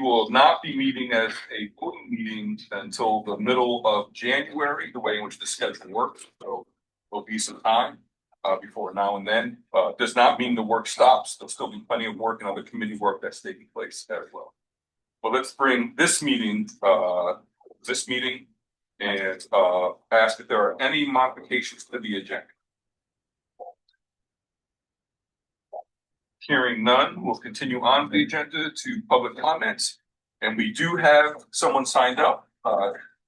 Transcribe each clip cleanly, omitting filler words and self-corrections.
will not be meeting as a voting meeting until the middle of January, the way in which the schedule works. So there'll be some time before now and then. Does not mean the work stops. There'll still be plenty of work and other committee work that's taking place as well. But let's bring this meeting and ask if there are any modifications to the agenda. Hearing none, we'll continue on the agenda to public comments. And we do have someone signed up,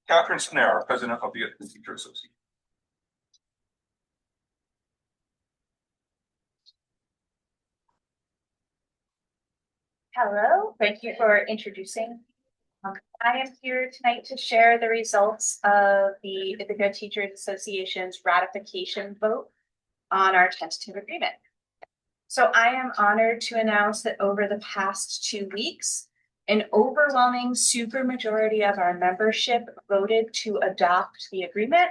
Catherine Snare, President of the Teacher Association. Hello, thank you for introducing. I am here tonight to share the results of the Ithaca Teachers Association's ratification vote on our tentative agreement. So I am honored to announce that over the past 2 weeks, an overwhelming supermajority of our membership voted to adopt the agreement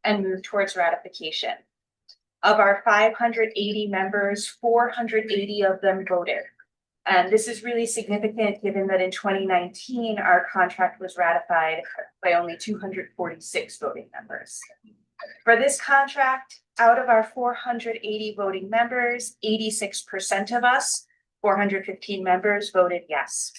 and move towards ratification. Of our 580 members, 480 of them voted. And this is really significant given that in 2019, our contract was ratified by only 246 voting members. For this contract, out of our 480 voting members, 86% of us, 415 members, voted yes.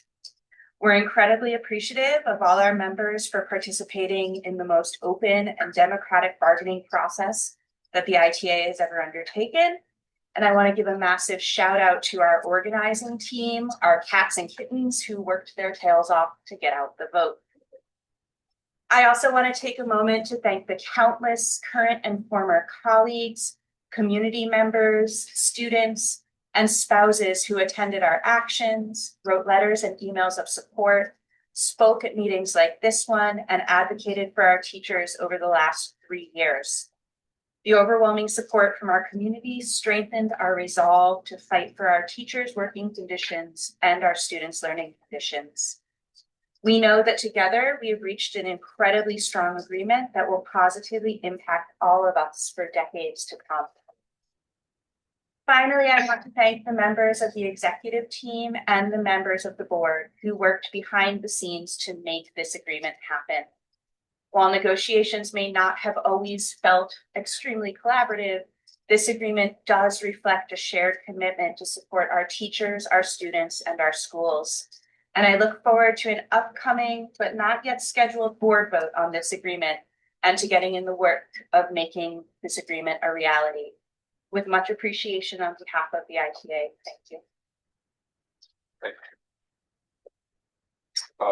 We're incredibly appreciative of all our members for participating in the most open and democratic bargaining process that the ITA has ever undertaken. And I want to give a massive shout out to our organizing team, our cats and kittens who worked their tails off to get out the vote. I also want to take a moment to thank the countless current and former colleagues, community members, students, and spouses who attended our actions, wrote letters and emails of support, spoke at meetings like this one, and advocated for our teachers over the last 3 years. The overwhelming support from our community strengthened our resolve to fight for our teachers' working conditions and our students' learning conditions. We know that together we have reached an incredibly strong agreement that will positively impact all of us for decades to come. Finally, I want to thank the members of the executive team and the members of the board who worked behind the scenes to make this agreement happen. While negotiations may not have always felt extremely collaborative, this agreement does reflect a shared commitment to support our teachers, our students, and our schools. And I look forward to an upcoming but not yet scheduled board vote on this agreement and to getting in the work of making this agreement a reality. With much appreciation on behalf of the ITA, thank you. Thank you.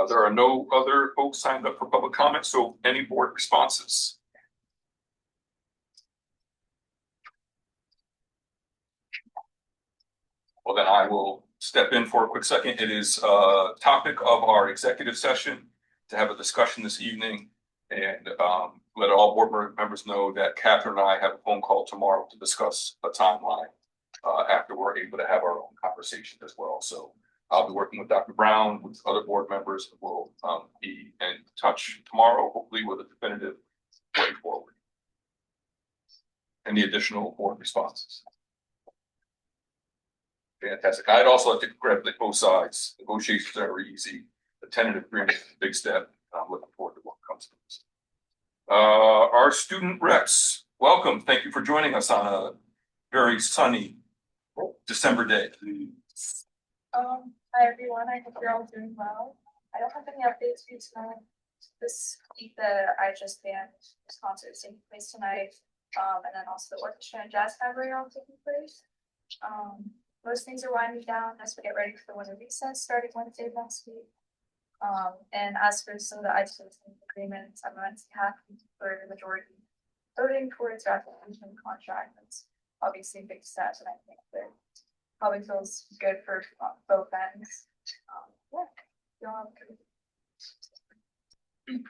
There are no other folks signed up for public comment, so any board responses? Well, then I will step in for a quick second. It is a topic of our executive session to have a discussion this evening and let all board members know that Catherine and I have a phone call tomorrow to discuss a timeline after we're able to have our own conversation as well. So I'll be working with Dr. Brown, with other board members. We'll be in touch tomorrow, hopefully with a definitive way forward. Any additional board responses? Fantastic. I'd also like to congratulate both sides. Negotiations are easy. The tentative agreement is a big step. I'm looking forward to what comes from this. Our student reps, welcome. Thank you for joining us on a very sunny December day. Hi everyone, I hope you're all doing well. I don't have any updates for you tonight. This week the ICSD concert is taking place tonight, and then also the orchestra and jazz cabaret are all taking place. Most things are winding down as we get ready for the winter recess starting Wednesday next week. And as for some of the ICSD agreements, I'm immensely happy for the majority voting towards ratification contract. That's obviously a big step, and I think that probably feels good for both ends. Yeah.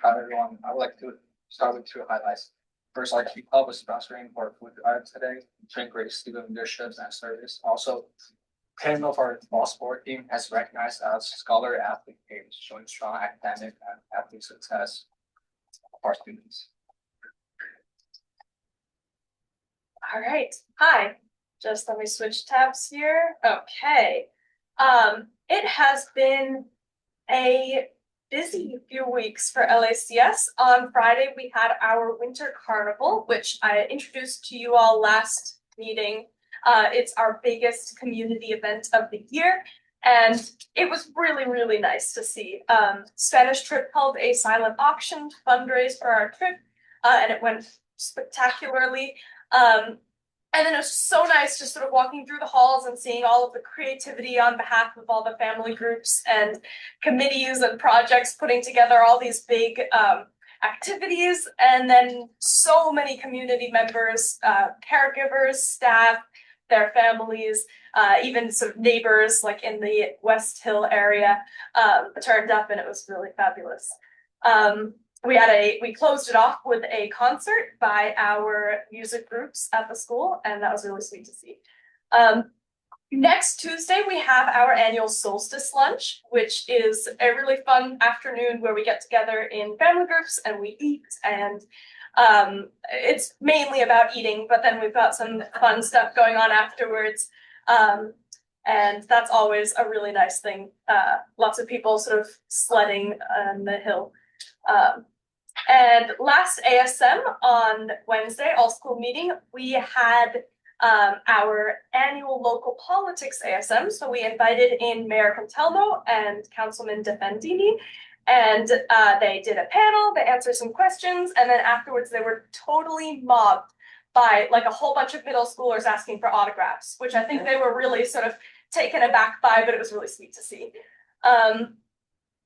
Hi everyone. I would like to start with 2 highlights. First, IQ Club is sponsoring for food arts today, showing great student leadership and service. Also, 10 of our ball sport team has recognized as scholar athlete games, showing strong academic and athlete success of our students. All right. Hi. Just let me switch tabs here. Okay. It has been a busy few weeks for LACS. On Friday, we had our winter carnival, which I introduced to you all last meeting. It's our biggest community event of the year, and it was really, really nice to see. Spanish Trip held a silent auction to fundraise for our trip, and it went spectacularly. And then it was so nice just sort of walking through the halls and seeing all of the creativity on behalf of all the family groups and committees and projects putting together all these big activities. And then so many community members, caregivers, staff, their families, even sort of neighbors like in the West Hill area turned up, and it was really fabulous. We closed it off with a concert by our music groups at the school, and that was really sweet to see. Next Tuesday, we have our annual solstice lunch, which is a really fun afternoon where we get together in family groups and we eat, and it's mainly about eating, but then we've got some fun stuff going on afterwards. And that's always a really nice thing. Lots of people sort of sledding on the hill. And last ASM on Wednesday, all school meeting, we had our annual local politics ASM. So we invited in Mayor Contelmo and Councilman Defendini, and they did a panel, they answered some questions, and then afterwards they were totally mobbed by like a whole bunch of middle schoolers asking for autographs, which I think they were really sort of taken aback by, but it was really sweet to see.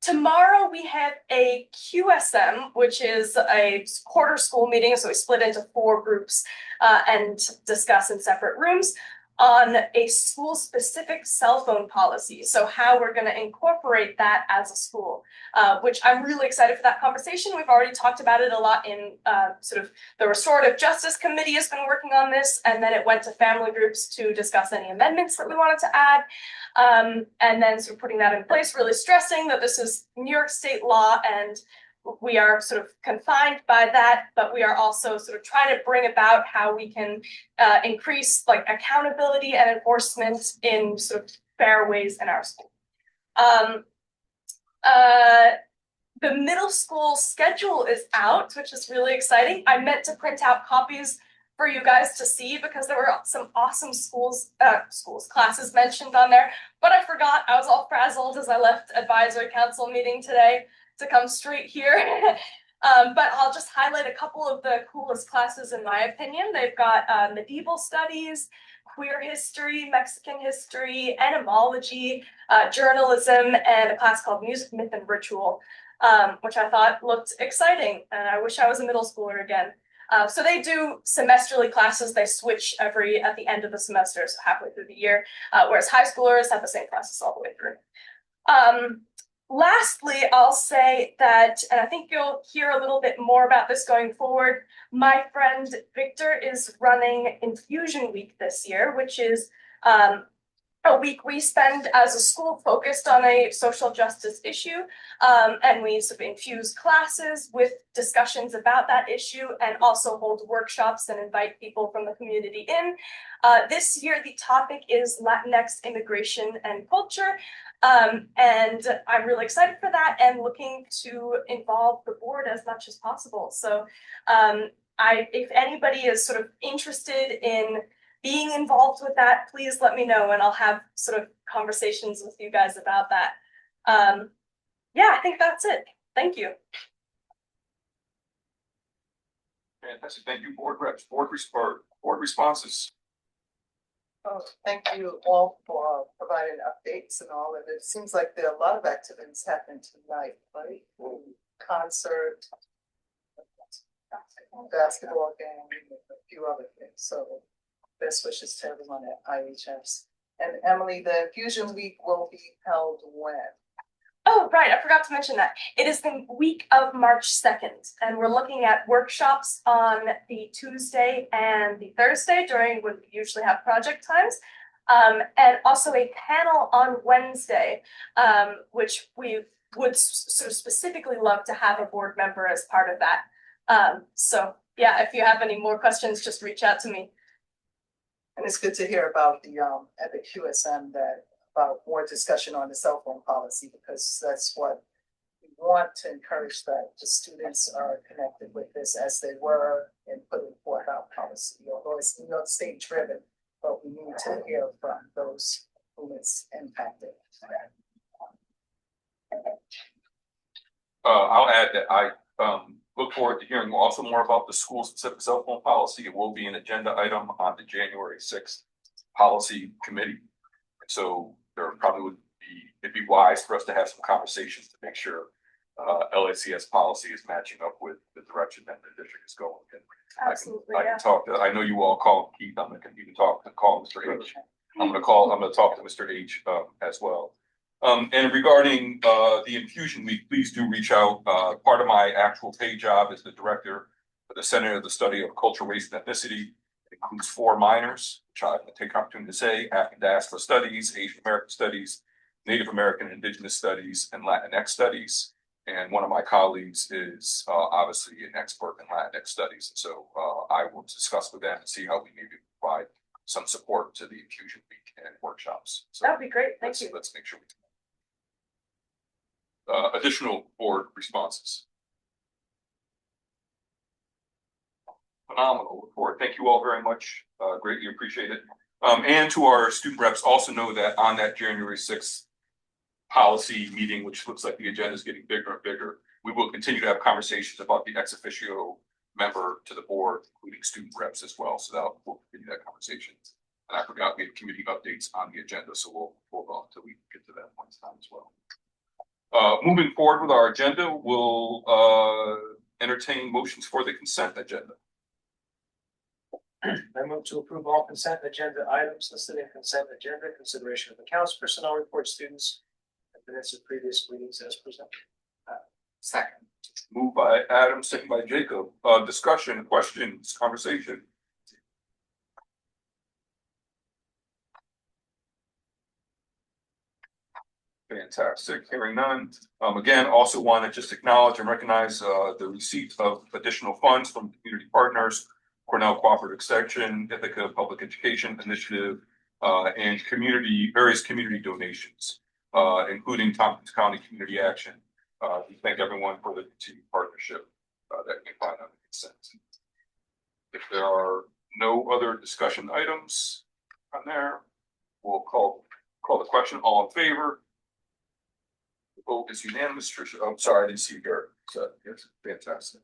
Tomorrow we have a QSM, which is a quarter school meeting, so we split into 4 groups and discuss in separate rooms on a school-specific cell phone policy. So how we're going to incorporate that as a school, which I'm really excited for that conversation. We've already talked about it a lot in sort of the Restorative Justice Committee has been working on this, and then it went to family groups to discuss any amendments that we wanted to add. And then sort of putting that in place, really stressing that this is New York State law and we are sort of confined by that, but we are also sort of trying to bring about how we can increase like accountability and enforcement in sort of fair ways in our school. The middle school schedule is out, which is really exciting. I meant to print out copies for you guys to see because there were some awesome classes mentioned on there, but I forgot. I was all frazzled as I left advisory council meeting today to come straight here. But I'll just highlight a couple of the coolest classes in my opinion. They've got medieval studies, queer history, Mexican history, etymology, journalism, and a class called music, myth, and ritual, which I thought looked exciting, and I wish I was a middle schooler again. So they do semesterly classes. They switch at the end of the semester, so halfway through the year, whereas high schoolers have the same classes all the way through. Lastly, I'll say that, and I think you'll hear a little bit more about this going forward, my friend Victor is running Infusion Week this year, which is a week we spend as a school focused on a social justice issue, and we sort of infuse classes with discussions about that issue and also hold workshops and invite people from the community in. This year, the topic is Latinx immigration and culture, and I'm really excited for that and looking to involve the board as much as possible. So if anybody is sort of interested in being involved with that, please let me know and I'll have sort of conversations with you guys about that. Yeah, I think that's it. Thank you. Fantastic. Thank you, board reps, board responses. Oh, thank you all for providing updates and all of it. It seems like there are a lot of activities happening tonight, right? Concert, basketball game, a few other things. So best wishes to everyone at IHS. And Emily, the Infusion Week will be held when? Oh, right, I forgot to mention that. It is the week of March 2nd, and we're looking at workshops on the Tuesday and the Thursday during when we usually have project times, and also a panel on Wednesday, which we would sort of specifically love to have a board member as part of that. So yeah, if you have any more questions, just reach out to me. And it's good to hear about the at the QSM that about more discussion on the cell phone policy, because that's what we want to encourage, that the students are connected with this as they were in putting forth our policy. Although it's New York State driven, but we need to hear from those whom it's impacted. I'll add that I look forward to hearing also more about the school specific cell phone policy. It will be an agenda item on the January 6th policy committee. And so there probably would be, it'd be wise for us to have some conversations to make sure LACS policy is matching up with the direction that the district is going. And Absolutely, I can talk to, I know you all call Keith, I'm gonna even call Mr. H. I'm gonna talk to Mr. H as well. And regarding the infusion week, please do reach out. Part of my actual pay job is the director for the Center of the Study of Culture, Race, and Ethnicity. It includes 4 minors, which I'm going to take opportunity to say: African Diaspora Studies, Asian American Studies, Native American Indigenous Studies, and Latinx Studies. And one of my colleagues is obviously an expert in Latinx Studies. And so I will discuss with them and see how we maybe provide some support to the infusion week and workshops. So That would be great. Thank you. let's make sure we do. Additional board responses. Phenomenal report. Thank you all very much. Greatly appreciate it. And to our student reps, also know that on that January 6th policy meeting, which looks like the agenda is getting bigger and bigger, we will continue to have conversations about the ex officio member to the board, including student reps as well. So that we'll continue that conversation. And I forgot we had committee updates on the agenda, so we'll hold on until we get to that point in time as well. Moving forward with our agenda, we'll entertain motions for the consent agenda. I move to approve all consent agenda items listed in consent agenda, consideration of accounts, personnel reports, students, and minutes of previous meetings as presented. Second. Moved by Adam, second by Jacob. Discussion, questions, conversation. Fantastic. Hearing none. Again, also want to just acknowledge and recognize the receipt of additional funds from community partners, Cornell Cooperative Extension, Ithaca Public Education Initiative, and various community donations, including Tompkins County Community Action. We thank everyone for the continued partnership that we find on the consent. If there are no other discussion items on there, we'll call the question. All in favor? The vote is unanimous. Tricia, I'm sorry, I didn't see you here. So, yes, fantastic.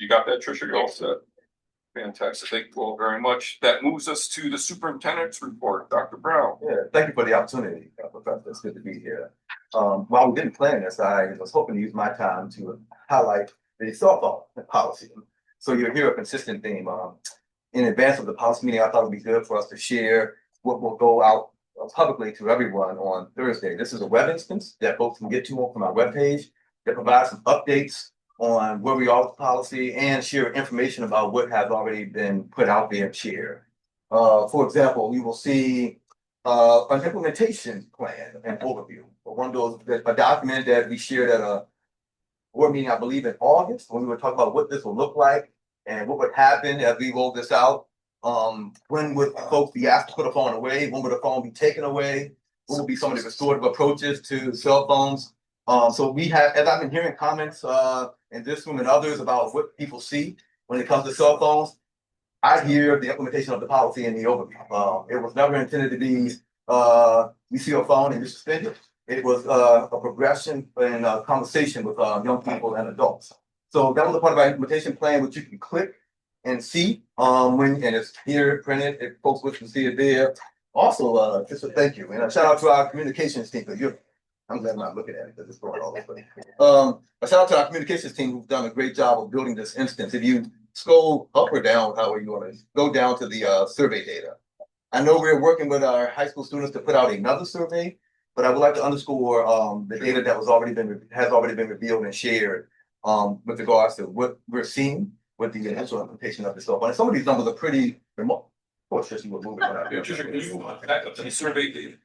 You got that, Tricia? You're all set. Fantastic. Thank you all very much. That moves us to the superintendent's report. Dr. Brown. Yeah, thank you for the opportunity, Professor. It's good to be here. While we didn't plan this, I was hoping to use my time to highlight the softball policy. So you'll hear a consistent theme. In advance of the policy meeting, I thought it would be good for us to share what will go out publicly to everyone on Thursday. This is a web instance that folks can get to from our webpage that provides some updates on where we are with the policy and share information about what has already been put out there and shared. For example, we will see an implementation plan and overview. One of those, a document that we shared at a board meeting, I believe in August, when we were talking about what this will look like and what would happen as we roll this out. When would folks be asked to put a phone away? When would a phone be taken away? What will be some of the restorative approaches to cell phones? So we have, as I've been hearing comments in this room and others about what people see when it comes to cell phones, I hear the implementation of the policy in the overview. It was never intended to be we see a phone and you suspend it. It was a progression and a conversation with young people and adults. So that was a part of our implementation plan, which you can click and see and it's here printed. If folks wish to see it there. Also, just a thank you and a shout out to our communications team, because I'm glad I'm not looking at it because it's going all over. A shout out to our communications team who've done a great job of building this instance. If you scroll up or down, however you want to go down to the survey data. I know we're working with our high school students to put out another survey, but I would like to underscore the data that has already been revealed and shared with regards to what we're seeing with the initial implementation of this stuff. And some of these numbers are pretty remote. Of course, Trisha will move it. Yeah, Trisha, can you back up to the survey data?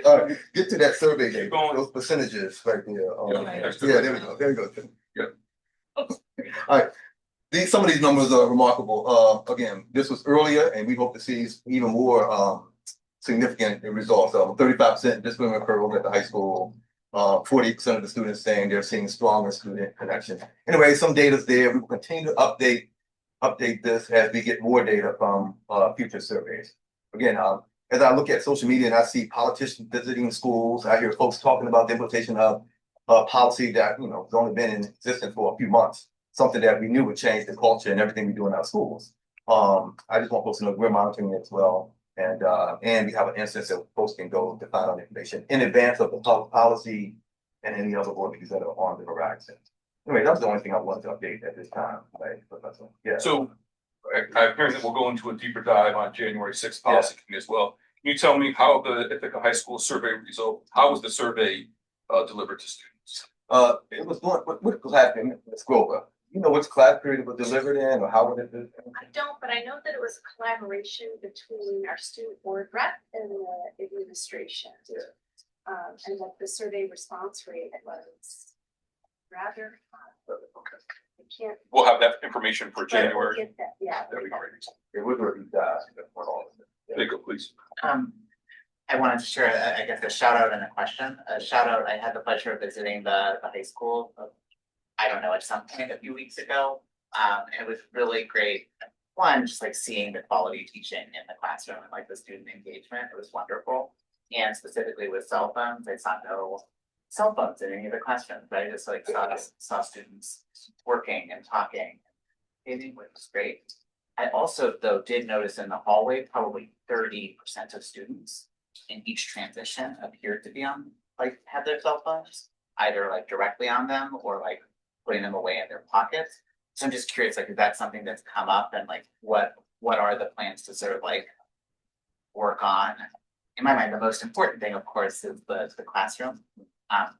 All right, get to that survey data. going. Those percentages right there. Yeah, There we go. There we go. Yeah. All right. Some of these numbers are remarkable. Again, this was earlier, and we hope to see even more significant results. 35% disciplinary referrals at the high school. 40% of the students saying they're seeing stronger student connection. Anyway, some data's there. We will continue to update this as we get more data from future surveys. Again, as I look at social media and I see politicians visiting schools, I hear folks talking about the implementation of a policy that has only been in existence for a few months, something that we knew would change the culture and everything we do in our schools. I just want folks to know we're monitoring it as well. And we have an instance that folks can go to find out information in advance of the public policy and any other ordinances that are on the horizon. Anyway, that's the only thing I wanted to update at this time. Right, Professor? Yeah. So I'm hearing that we'll go into a deeper dive on January 6th policy committee as well. Can you tell me how the Ithaca High School survey result, how was the survey delivered to students? It was going, what class period, Ms. Grover? You know which class period it was delivered in, or how would it be? I don't, but I know that it was a collaboration between our student board rep and the administration. Yeah. And that the survey response rate was rather high. Okay. I can't. We'll have that information for but we'll January. get that, yeah. That'd be great. It was where we died. For all of it. Jacob, please. I wanted to share, I guess, a shout out and a question. A shout out, I had the pleasure of visiting the high school, I don't know, at some point a few weeks ago. It was really great. One, just like seeing the quality teaching in the classroom and like the student engagement, it was wonderful. And specifically with cell phones, I saw no cell phones in any of the classrooms, but I just like saw students working and talking. It was great. I also, though, did notice in the hallway, probably 30% of students in each transition appeared to be on, like, have their cell phones, either like directly on them or like putting them away in their pockets. So I'm just curious, like, is that something that's come up, and like, what are the plans to sort of like work on? In my mind, the most important thing, of course, is the classroom,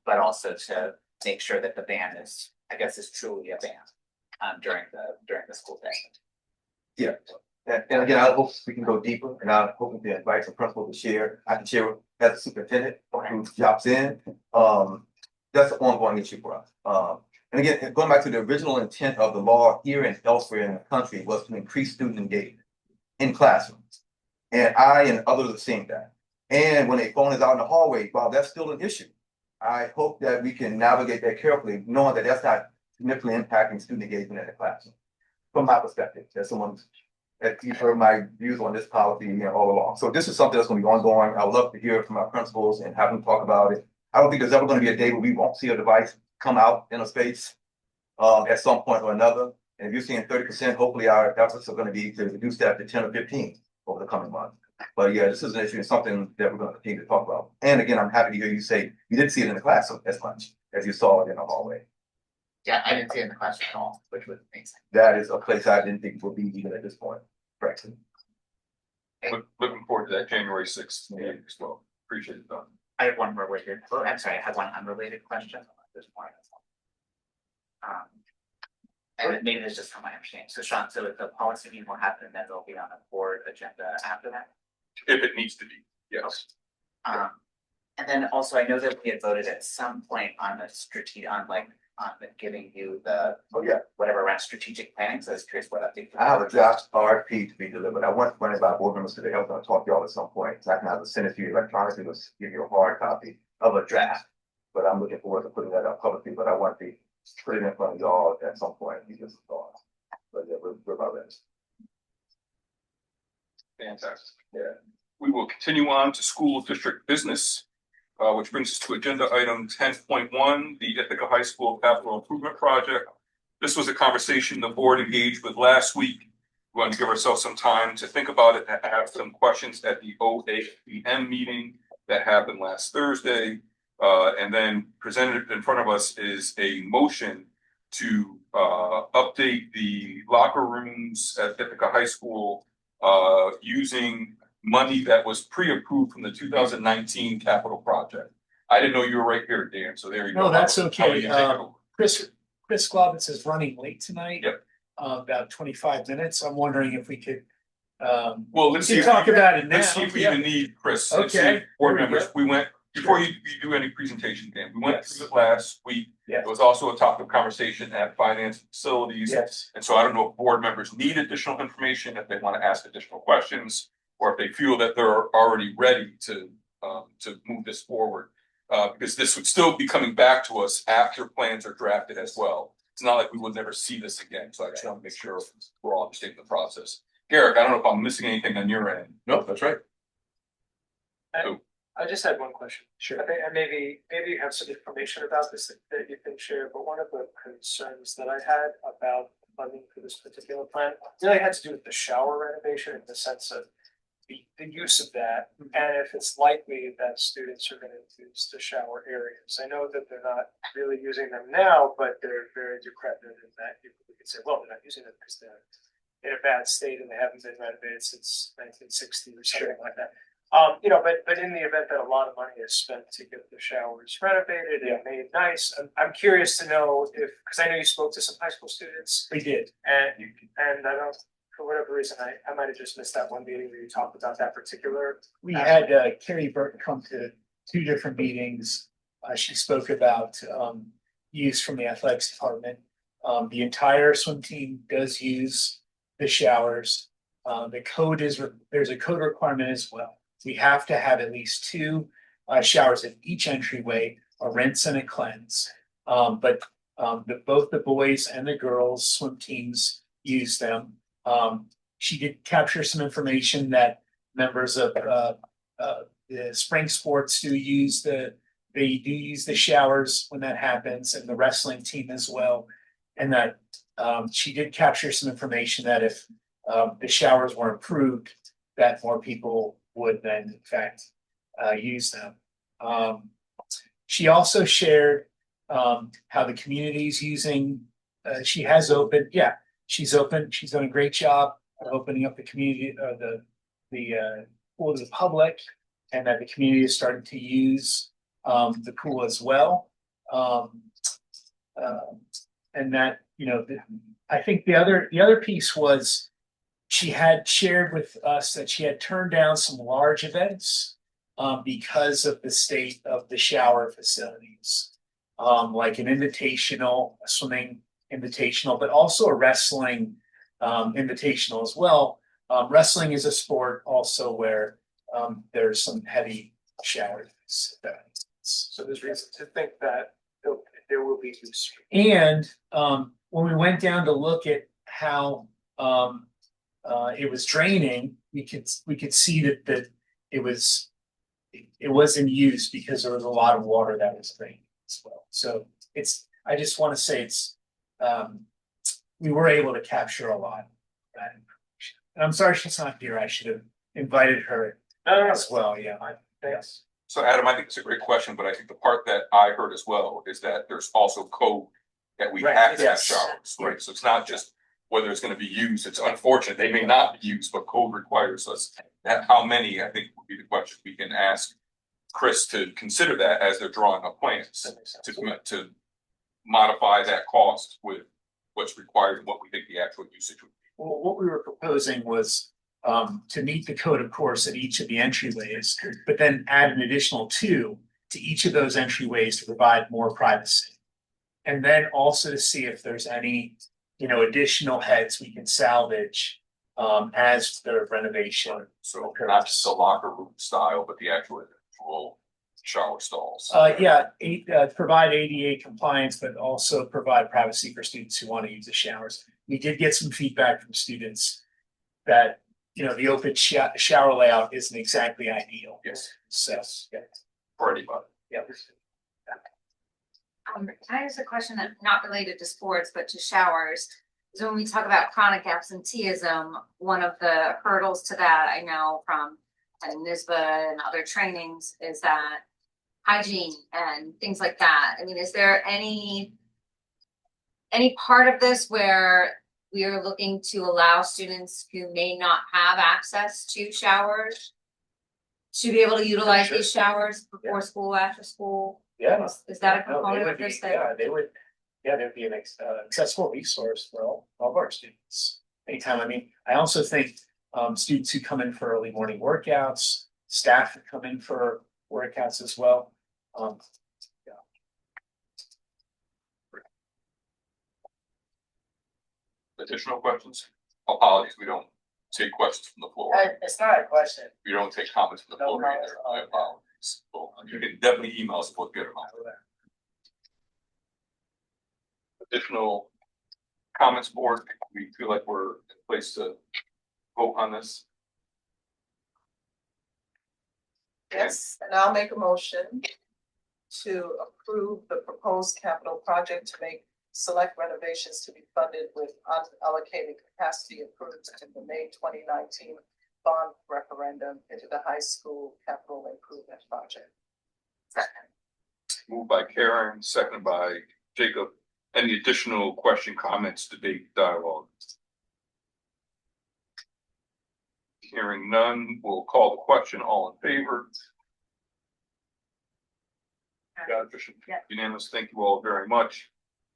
but also to make sure that the band is, I guess, is truly a band during the school day. Yeah. And again, I hope we can go deeper, and I hope we can invite some principals to share. I can share as a superintendent who drops in. That's an ongoing issue for us. And again, going back to the original intent of the law here and elsewhere in the country was to increase student engagement in classrooms. And I and others are seeing that. And when a phone is out in the hallway, while that's still an issue, I hope that we can navigate that carefully, knowing that that's not significantly impacting student engagement in the classroom. From my perspective, as someone that you've heard my views on this policy all along. So this is something that's going to be ongoing. I would love to hear from our principals and have them talk about it. I don't think there's ever going to be a day where we won't see a device come out in a space at some point or another. And if you're seeing 30%, hopefully our efforts are going to be to reduce that to 10 or 15 over the coming months. But yeah, this is an issue and something that we're going to continue to talk about. And again, I'm happy to hear you say you didn't see it in the class as much as you saw it in the hallway. Yeah, I didn't see it in the classroom at all, which was amazing. That is a place I didn't think would be even at this point. Correct. Looking forward to that January 6th meeting as well. Appreciate it, Don. I have one more word here. Oh, I'm sorry, I have one unrelated question at this point. And maybe it's just from my understanding. So Sean, so if the policy meeting will happen, then it'll be on the board agenda after that? If it needs to be, yes. And then also, I know that we had voted at some point on the giving you the, whatever around strategic planning. So I was curious what update. I have a draft RFP to be delivered. I want to run it by board members today. I was going to talk to y'all at some point. So I can have it send it to you electronically, or give you a hard copy of a draft. But I'm looking forward to putting that up publicly. But I want to put it in front of y'all at some point. You just thought. But yeah, we're about that. Fantastic. Yeah. We will continue on to school district business, which brings us to agenda item 10.1, the Ithaca High School Capital Improvement Project. This was a conversation the board engaged with last week. We want to give ourselves some time to think about it, and have some questions at the OAPM meeting that happened last Thursday. And then presented in front of us is a motion to update the locker rooms at Ithaca High School using money that was pre-approved from the 2019 capital project. I didn't know you were right here, Dan, so there you go. No, that's How okay. you take it over? Chris Globbins is running late tonight. Yep. About 25 minutes. I'm wondering if we could, Well, let's we see. can talk about it now. Let's see if we Yeah. even need Chris. Okay. Let's see, board Here we members, go. we went, before you do any presentation, Dan, we went Yes. through it last week. Yes. It was also a topic of conversation at finance facilities. Yes. And so I don't know if board members need additional information, if they want to ask additional questions. or if they feel that they're already ready to move this forward. Because this would still be coming back to us after plans are drafted as well. It's not like we would never see this again, so I just want to make sure we're all understanding the process. Garrick, I don't know if I'm missing anything on your end. No, that's right. I just had one question. Sure. I think, and maybe you have some information about this that you can share, but one of the concerns that I had about funding for this particular plan really had to do with the shower renovation in the sense of the use of that, and if it's likely that students are gonna use the shower areas. I know that they're not really using them now, but they're very decrepit in that we could say, well, they're not using them because they're in a bad state and they haven't been renovated since 1960 or something like that. But in the event that a lot of money is spent to get the showers renovated and made nice, I'm curious to know if, because I know you spoke to some high school students. We did. And I don't, for whatever reason, I might have just missed that one meeting where you talked about that particular. We had Carrie Burton come to 2 different meetings. She spoke about use from the athletics department. The entire swim team does use the showers. The code is, there's a code requirement as well. We have to have at least 2 showers at each entryway, a rinse and a cleanse. But both the boys and the girls swim teams use them. She did capture some information that members of the spring sports do use the showers when that happens, and the wrestling team as well. And that she did capture some information that if the showers were improved, that more people would then in fact use them. She also shared how the community is using, she has opened, she's open, she's done a great job of opening up the community, the pool to the public, and that the community is starting to use the pool as well. And that, I think the other piece was she had shared with us that she had turned down some large events because of the state of the shower facilities, like an invitational, a swimming invitational, but also a wrestling invitational as well. Wrestling is a sport also where there's some heavy showers. So there's reason to think that there will be use. And when we went down to look at how it was draining, we could see that it was in use because there was a lot of water that was draining as well. So I just want to say we were able to capture a lot of that information. And I'm sorry she's not here. I should have invited her as well. Yeah. Yes. So Adam, I think it's a great question, but I think the part that I heard as well is that there's also code that we have to have showers, right? So it's not just whether it's going to be used. It's unfortunate they may not be used, but code requires us. That how many, I think, would be the question we can ask Chris to consider that as they're drawing up plans to modify that cost with what's required and what we think the actual usage would be. Well, what we were proposing was to meet the code, of course, at each of the entryways, but then add an additional 2 to each of those entryways to provide more privacy. And then also to see if there's any, additional heads we can salvage as the renovation. So not just the locker room style, but the actual shower stalls. Provide ADA compliance, but also provide privacy for students who want to use the showers. We did get some feedback from students that the open shower layout isn't exactly ideal. Yes. So yeah. For anybody. Yeah. I have a question that not related to sports, but to showers. So when we talk about chronic absenteeism, one of the hurdles to that I know from NISBA and other trainings is that hygiene and things like that. I mean, is there any part of this where we are looking to allow students who may not have access to showers to be able to utilize these showers before school, after school? Yeah. Is that a component of this? There'd be an accessible resource for all of our students anytime. I mean, I also think students who come in for early morning workouts, staff who come in for workouts as well. Additional questions? Apologies, we don't take questions from the floor. It's not a question. We don't take comments from the No floor either. comments. My apologies. Well, you can definitely email us if we'll get them. Additional comments, board? We feel like we're in place to vote on this. Yes, and I'll make a motion to approve the proposed capital project to make select renovations to be funded with unallocated capacity approved in the May 2019 bond referendum into the high school capital improvement project. Moved by Karen, seconded by Jacob. Any additional question, comments, debate, dialogue? Hearing none, we'll call the question. All in favor? Got it, Bishop. Yeah. Unanimous. Thank you all very much.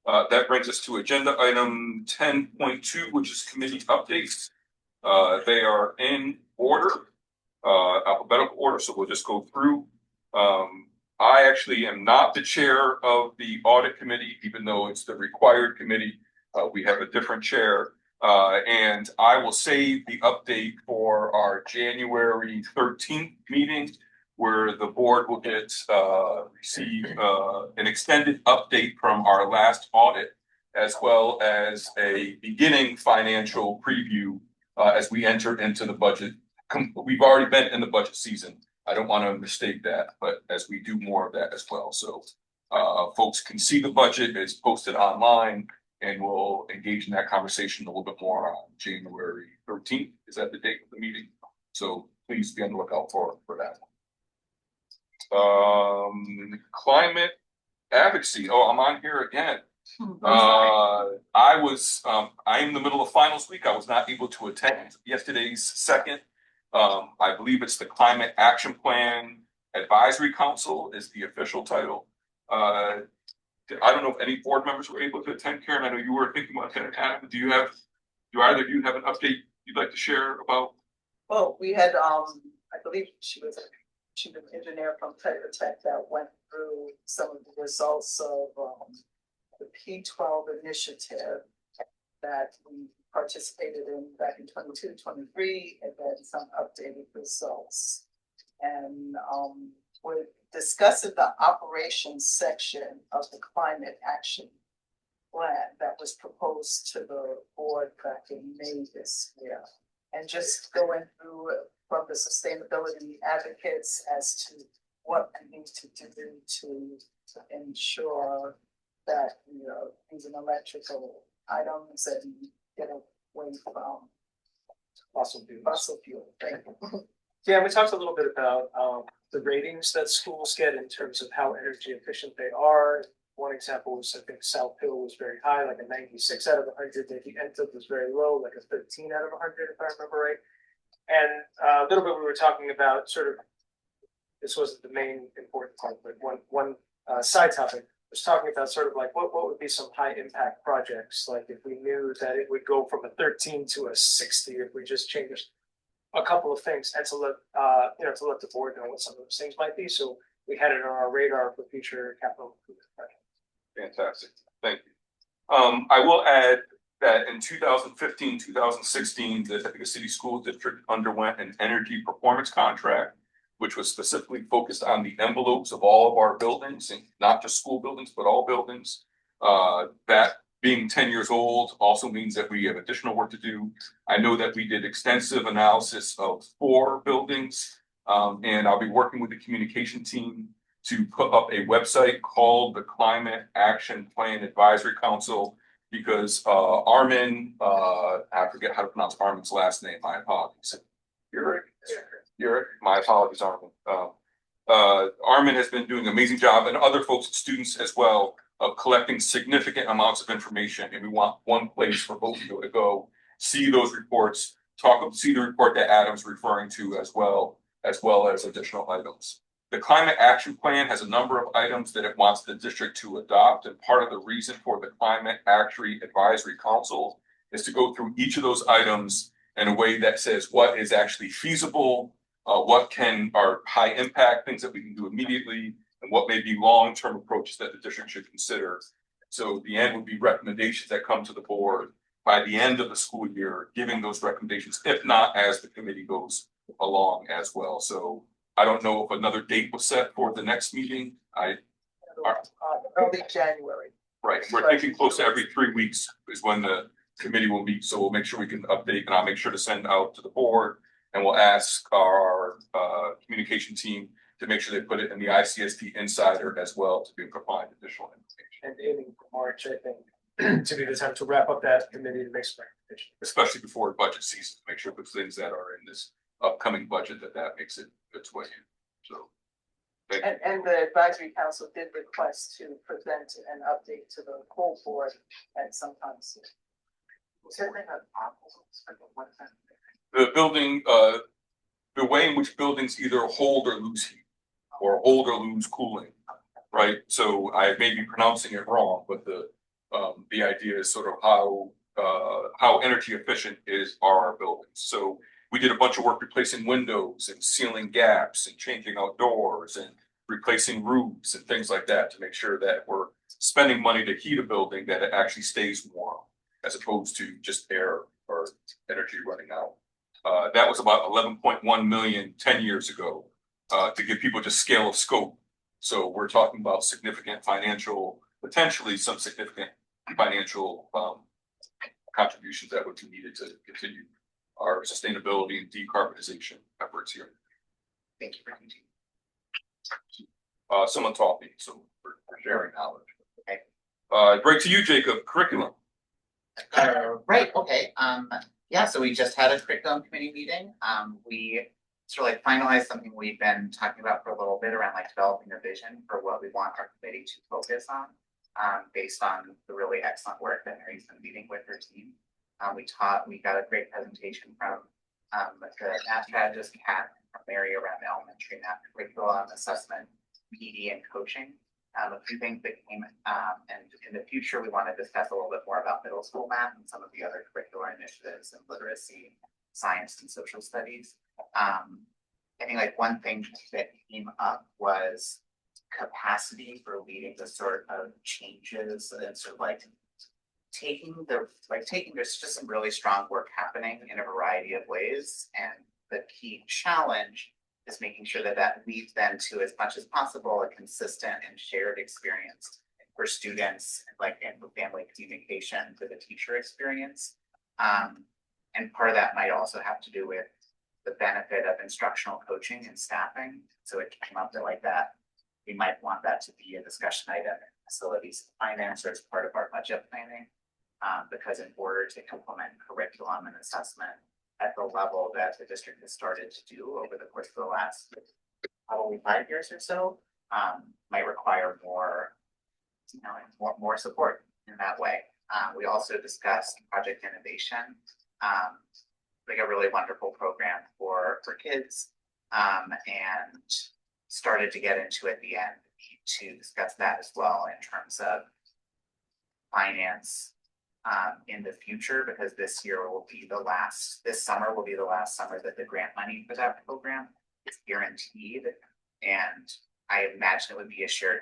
That brings us to agenda item 10.2, which is committee updates. They are in order, alphabetical order, so we'll just go through. I actually am not the chair of the audit committee, even though it's the required committee. We have a different chair. And I will save the update for our January 13th meeting, where the board will receive an extended update from our last audit, as well as a beginning financial preview as we enter into the budget. We've already been in the budget season. I don't want to mistake that, but as we do more of that as well. So folks can see the budget. It's posted online, and we'll engage in that conversation a little bit more on January 13th. Is that the date of the meeting? So please be on the lookout for that. Climate advocacy. Oh, I'm on here again. I am in the middle of finals week. I was not able to attend yesterday's second. I believe it's the Climate Action Plan Advisory Council is the official title. I don't know if any board members were able to attend. Karen, I know you were thinking about attending. Adam, do either of you have an update you'd like to share about? Well, we had, I believe she's an engineer from Texas Tech that went through some of the results of the P12 initiative that we participated in back in 22, 23, and then some updated results. And we're discussing the operations section of the climate action plan that was proposed to the board back in May this year. And just going through from the sustainability advocates as to what we need to do to ensure that we are using electrical items and get away from Fossil fuels. fossil fuel. Thank you. Yeah, we talked a little bit about the ratings that schools get in terms of how energy efficient they are. One example was, I think South Hill was very high, like a 96 out of 100. Maybe Enfield was very low, like a 13 out of 100, if I remember right. And a little bit we were talking about sort of, this wasn't the main important part, but one side topic was talking about sort of like what would be some high impact projects, like if we knew that it would go from a 13 to a 60 if we just changed a couple of things, and to let to let the board know what some of those things might be. So we had it on our radar for future capital improvement projects. Fantastic. Thank you. I will add that in 2015, 2016, the Ithaca City School District underwent an energy performance contract, which was specifically focused on the envelopes of all of our buildings, and not just school buildings, but all buildings. That being 10 years old also means that we have additional work to do. I know that we did extensive analysis of 4 buildings, and I'll be working with the communication team to put up a website called the Climate Action Plan Advisory Council, because Armin, I forget how to pronounce Armin's last name, my apologies. Eric, my apologies, Armin. Armin has been doing an amazing job, and other folks, students as well, of collecting significant amounts of information, and we want one place for both of you to go, see those reports, see the report that Adam's referring to as well as additional items. The Climate Action Plan has a number of items that it wants the district to adopt, and part of the reason for the Climate Action Advisory Council is to go through each of those items in a way that says what is actually feasible, what are high impact things that we can do immediately, and what may be long-term approaches that the district should consider. So the end would be recommendations that come to the board by the end of the school year, giving those recommendations, if not as the committee goes along as well. So I don't know if another date was set for the next meeting. Early January. Right, we're thinking close to every 3 weeks is when the committee will meet, so we'll make sure we can update, and I'll make sure to send out to the board. And we'll ask our communication team to make sure they put it in the ICSD Insider as well to be able to find additional information. And aiming for March, I think, to be the time to wrap up that committee and make some recommendations. Especially before budget season, to make sure the things that are in this upcoming budget that makes it its way in. So. Thank you. And the advisory council did request to present an update to the full board at some time soon. The building, the way in which buildings either hold or lose heat or hold or lose cooling, right? So I may be pronouncing it wrong, but the idea is sort of how energy efficient are our buildings. So we did a bunch of work replacing windows and sealing gaps and changing out doors and replacing roofs and things like that to make sure that we're spending money to heat a building that it actually stays warm as opposed to just air or energy running out. That was about 11.1 million 10 years ago, to give people just scale of scope. So we're talking about significant financial, potentially some significant financial contributions that would be needed to continue our sustainability and decarbonization efforts here. Thank you for continuing. Someone taught me, so we're sharing knowledge. Okay. Right to you, Jacob, curriculum. Right, okay, yeah, so we just had a curriculum committee meeting. We sort of like finalized something we've been talking about for a little bit around like developing a vision for what we want our committee to focus on, based on the really excellent work that Mary's been leading with her team. We got a great presentation from the math strategist, Kat, from Mary around the elementary math curriculum, assessment, PD, and coaching. A few things that came, and in the future, we want to discuss a little bit more about middle school math and some of the other curricular initiatives in literacy, science, and social studies. I think like one thing that came up was capacity for leading the sort of changes and sort of like there's just some really strong work happening in a variety of ways, and the key challenge is making sure that that leads then to, as much as possible, a consistent and shared experience for students, like in family communication, for the teacher experience. And part of that might also have to do with the benefit of instructional coaching and staffing. So it came up that like that, we might want that to be a discussion item in facilities finance or as part of our budget planning. Because in order to implement curriculum and assessment at the level that the district has started to do over the course of the last probably 5 years or so, might require more, more support in that way. We also discussed project innovation, like a really wonderful program for kids, and started to get into at the end to discuss that as well in terms of finance in the future, because this summer will be the last summer that the grant money for that program is guaranteed. And I imagine it would be a shared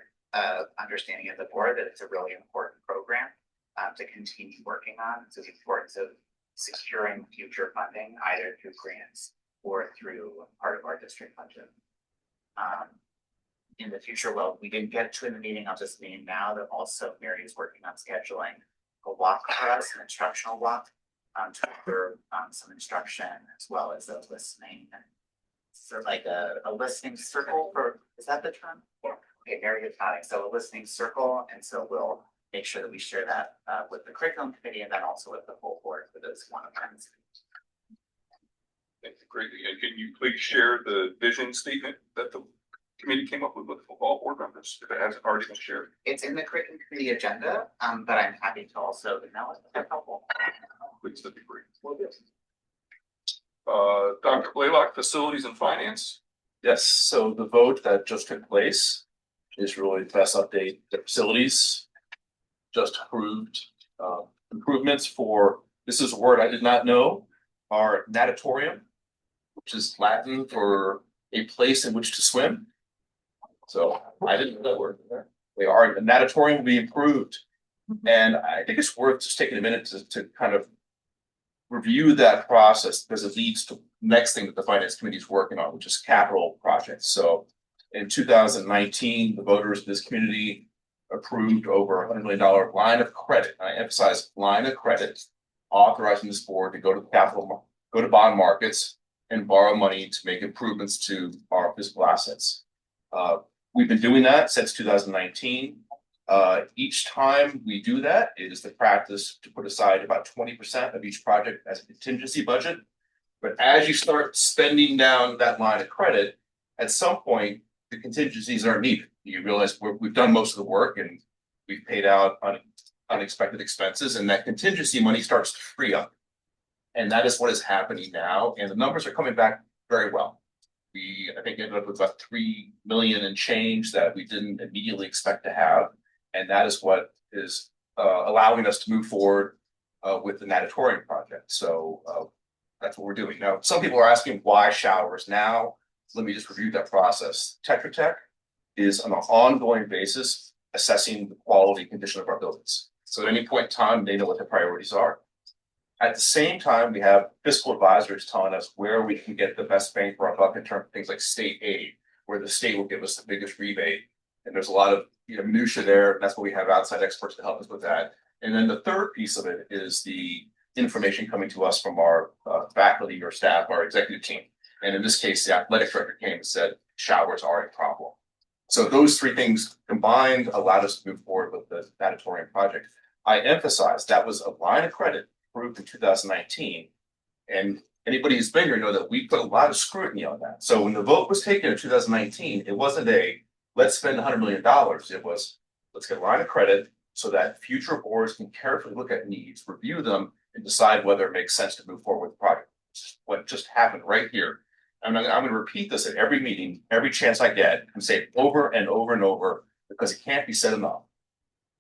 understanding of the board that it's a really important program to continue working on. So the importance of securing future funding, either through grants or through part of our district budget. In the future, well, we didn't get to in the meeting, I'll just name now that also Mary is working on scheduling a walk for us, an instructional walk, to offer some instruction as well as a listening. So like a listening circle for, is that the term? Yeah. Okay, Mary is nodding. So a listening circle, and so we'll make sure that we share that with the curriculum committee and then also with the whole board for those one-on-ones. Thank you greatly. And can you please share the vision statement that the committee came up with all board members, if it hasn't already been shared? It's in the curriculum committee agenda, but I'm happy to also email it if that's helpful. Please, that'd be great. Dr. Blaylock, facilities and finance. Yes, so the vote that just took place is really the best update. The facilities just approved improvements for, this is a word I did not know, our natatorium, which is Latin for a place in which to swim. So I didn't know that word there. The natatorium will be improved And I think it's worth just taking a minute to kind of review that process because it leads to next thing that the finance committee is working on, which is capital projects. So in 2019, the voters of this community approved over $100 million line of credit. I emphasize line of credit, authorizing this board to go to bond markets and borrow money to make improvements to our physical assets. We've been doing that since 2019. Each time we do that, it is the practice to put aside about 20% of each project as a contingency budget. But as you start spending down that line of credit, at some point, the contingencies aren't needed. You realize we've done most of the work and we've paid out unexpected expenses, and that contingency money starts to free up. And that is what is happening now. And the numbers are coming back very well. We, I think, ended up with about 3 million and change that we didn't immediately expect to have. And that is what is allowing us to move forward with the natatorium project. So that's what we're doing. Now, some people are asking why showers now. Let me just review that process. Tetra Tech is on an ongoing basis assessing the quality condition of our buildings. So at any point in time, they know what the priorities are. At the same time, we have fiscal advisors telling us where we can get the best bang for our buck in terms of things like state aid, where the state will give us the biggest rebate. And there's a lot of minutia there. That's what we have outside experts to help us with that. And then the third piece of it is the information coming to us from our faculty or staff, our executive team. And in this case, the athletic director came and said, showers are a problem. So those three things combined allowed us to move forward with the natatorium project. I emphasize that was a line of credit approved in 2019. And anybody who's been here know that we put a lot of scrutiny on that. So when the vote was taken in 2019, it wasn't let's spend $100 million. It was, let's get a line of credit so that future boards can carefully look at needs, review them, and decide whether it makes sense to move forward with the project. What just happened right here. I'm going to repeat this at every meeting, every chance I get, and say it over and over and over because it can't be said enough.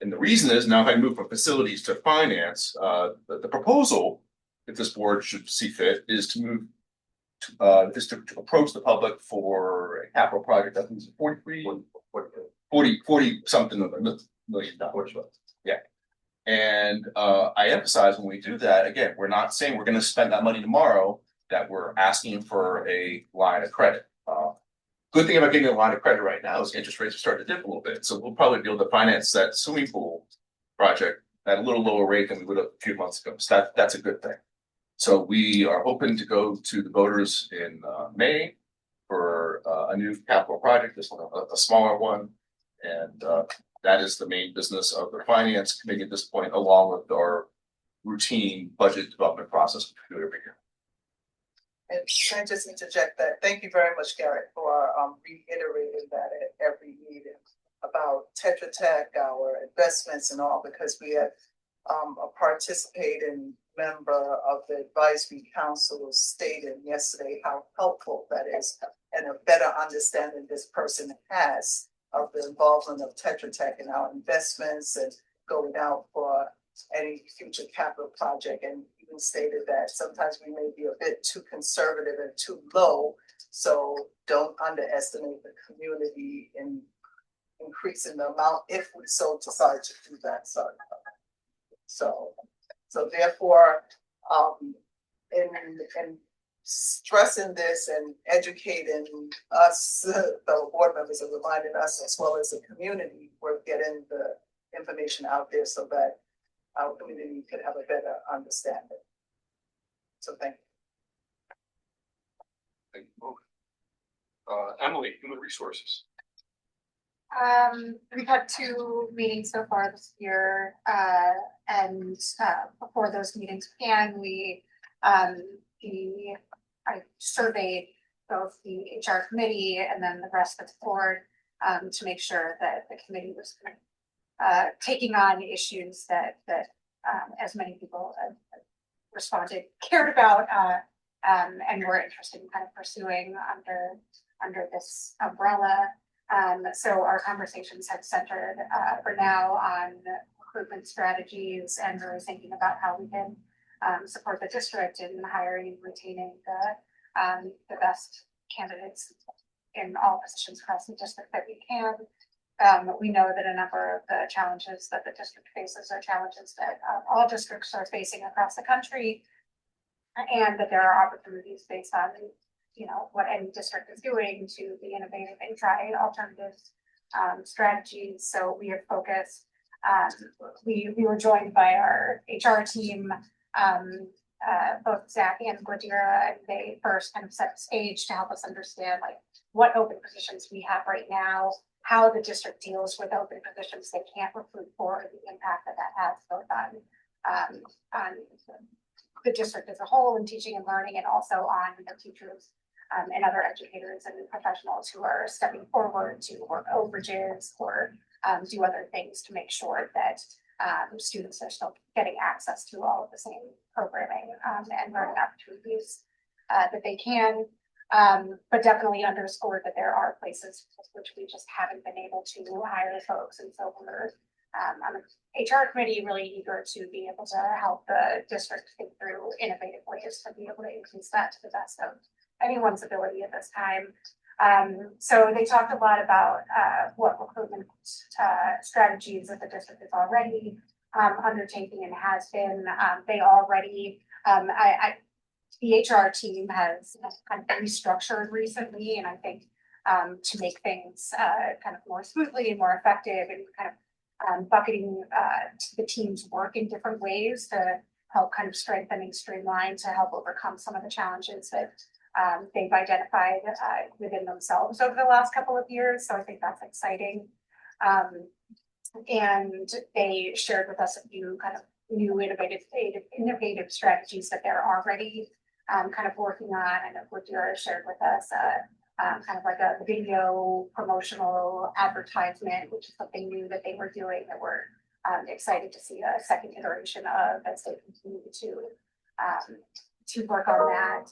And the reason is now if I move from facilities to finance, the proposal, if this board should see fit, is to move to approach the public for a capital project. I think it's 40 something million dollars. Yeah. And I emphasize when we do that, again, we're not saying we're going to spend that money tomorrow, that we're asking for a line of credit. Good thing about getting a line of credit right now is interest rates are starting to dip a little bit. So we'll probably be able to finance that swimming pool project at a little lower rate than we would have a few months ago. So that's a good thing. So we are hoping to go to the voters in May for a new capital project, this one, a smaller one. And that is the main business of the finance committee at this point, along with our routine budget development process we do every year. And can I just interject that? Thank you very much, Garrett, for reiterating that at every meeting about Tetra Tech, our investments and all, because we had a participating member of the advisory council stated yesterday how helpful that is and a better understanding this person has of the involvement of Tetra Tech in our investments and going out for any future capital project, and even stated that sometimes we may be a bit too conservative and too low, so don't underestimate the community in increasing the amount if we so decide to do that. So therefore, in stressing this and educating us, fellow board members, and reminding us as well as the community, we're getting the information out there so that our community could have a better understanding. So thank you. Thank you. Emily, human resources. We've had 2 meetings so far this year, and before those meetings began, I surveyed both the HR committee and then the rest of the board to make sure that the committee was taking on issues that as many people responded cared about and were interested in kind of pursuing under this umbrella. So our conversations have centered for now on recruitment strategies and really thinking about how we can support the district in hiring and retaining the best candidates in all positions across the district that we can. We know that a number of the challenges that the district faces are challenges that all districts are facing across the country. And that there are opportunities based on, you know, what any district is doing to be innovative and try alternative strategies. So we are focused. We were joined by our HR team, both Zach and Gladira, and they first kind of set the stage to help us understand like what open positions we have right now, how the district deals with open positions they can't recruit for, and the impact that that has both on the district as a whole in teaching and learning, and also on the teachers and other educators and professionals who are stepping forward to work overages or do other things to make sure that students are still getting access to all of the same programming and learning opportunities that they can. But definitely underscored that there are places which we just haven't been able to hire folks, and so we're on the HR committee really eager to be able to help the district think through innovative ways to be able to increase that to the best of anyone's ability at this time. So they talked a lot about what recruitment strategies that the district is already undertaking and has been. They already, the HR team has kind of restructured recently, and I think to make things kind of more smoothly and more effective, and kind of bucketing the team's work in different ways to help kind of strengthen and streamline to help overcome some of the challenges that they've identified within themselves over the last couple of years. So I think that's exciting. And they shared with us a few kind of new innovative strategies that they're already kind of working on. And Gladira shared with us kind of like a video promotional advertisement, which is something new that they were doing that we're excited to see a second iteration of as they continue to work on that.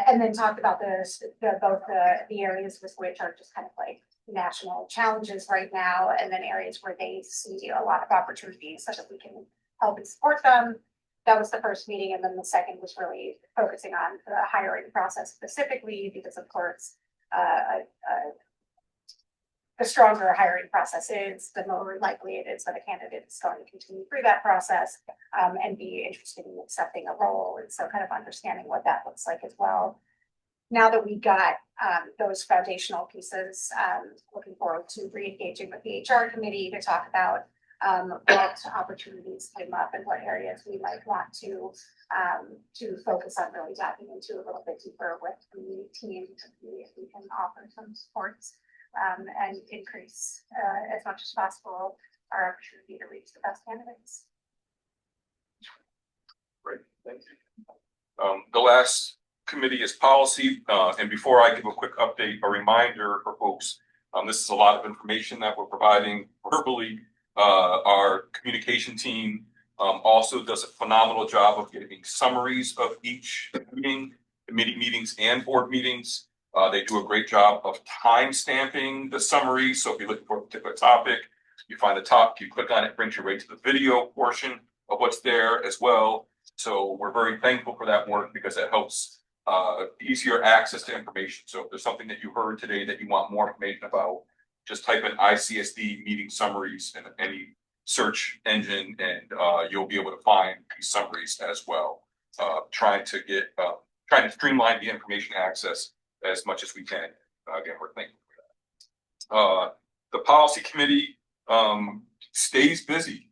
And then talked about both the areas with which are just kind of like national challenges right now, and then areas where they see a lot of opportunities so that we can help and support them. That was the first meeting, and then the second was really focusing on the hiring process specifically, because of course, the stronger a hiring process is, the more likely it is that a candidate is going to continue through that process and be interested in accepting a role. And so kind of understanding what that looks like as well. Now that we've got those foundational pieces, looking forward to re-engaging with the HR committee to talk about what opportunities came up and what areas we might want to focus on really diving into a little bit deeper with the team to see if we can offer some supports and increase as much as possible our opportunity to reach the best candidates. Great, thank you. The last committee is policy, and before I give a quick update, a reminder for folks, this is a lot of information that we're providing verbally. Our communication team also does a phenomenal job of giving summaries of each meeting, committee meetings and board meetings. They do a great job of time stamping the summary. So if you're looking for a particular topic, you find the top, you click on it, brings you right to the video portion of what's there as well. So we're very thankful for that work because it helps easier access to information. So if there's something that you heard today that you want more information about, just type in ICSD meeting summaries in any search engine, and you'll be able to find these summaries as well. Trying to streamline the information access as much as we can. Again, we're thankful for that. The policy committee stays busy,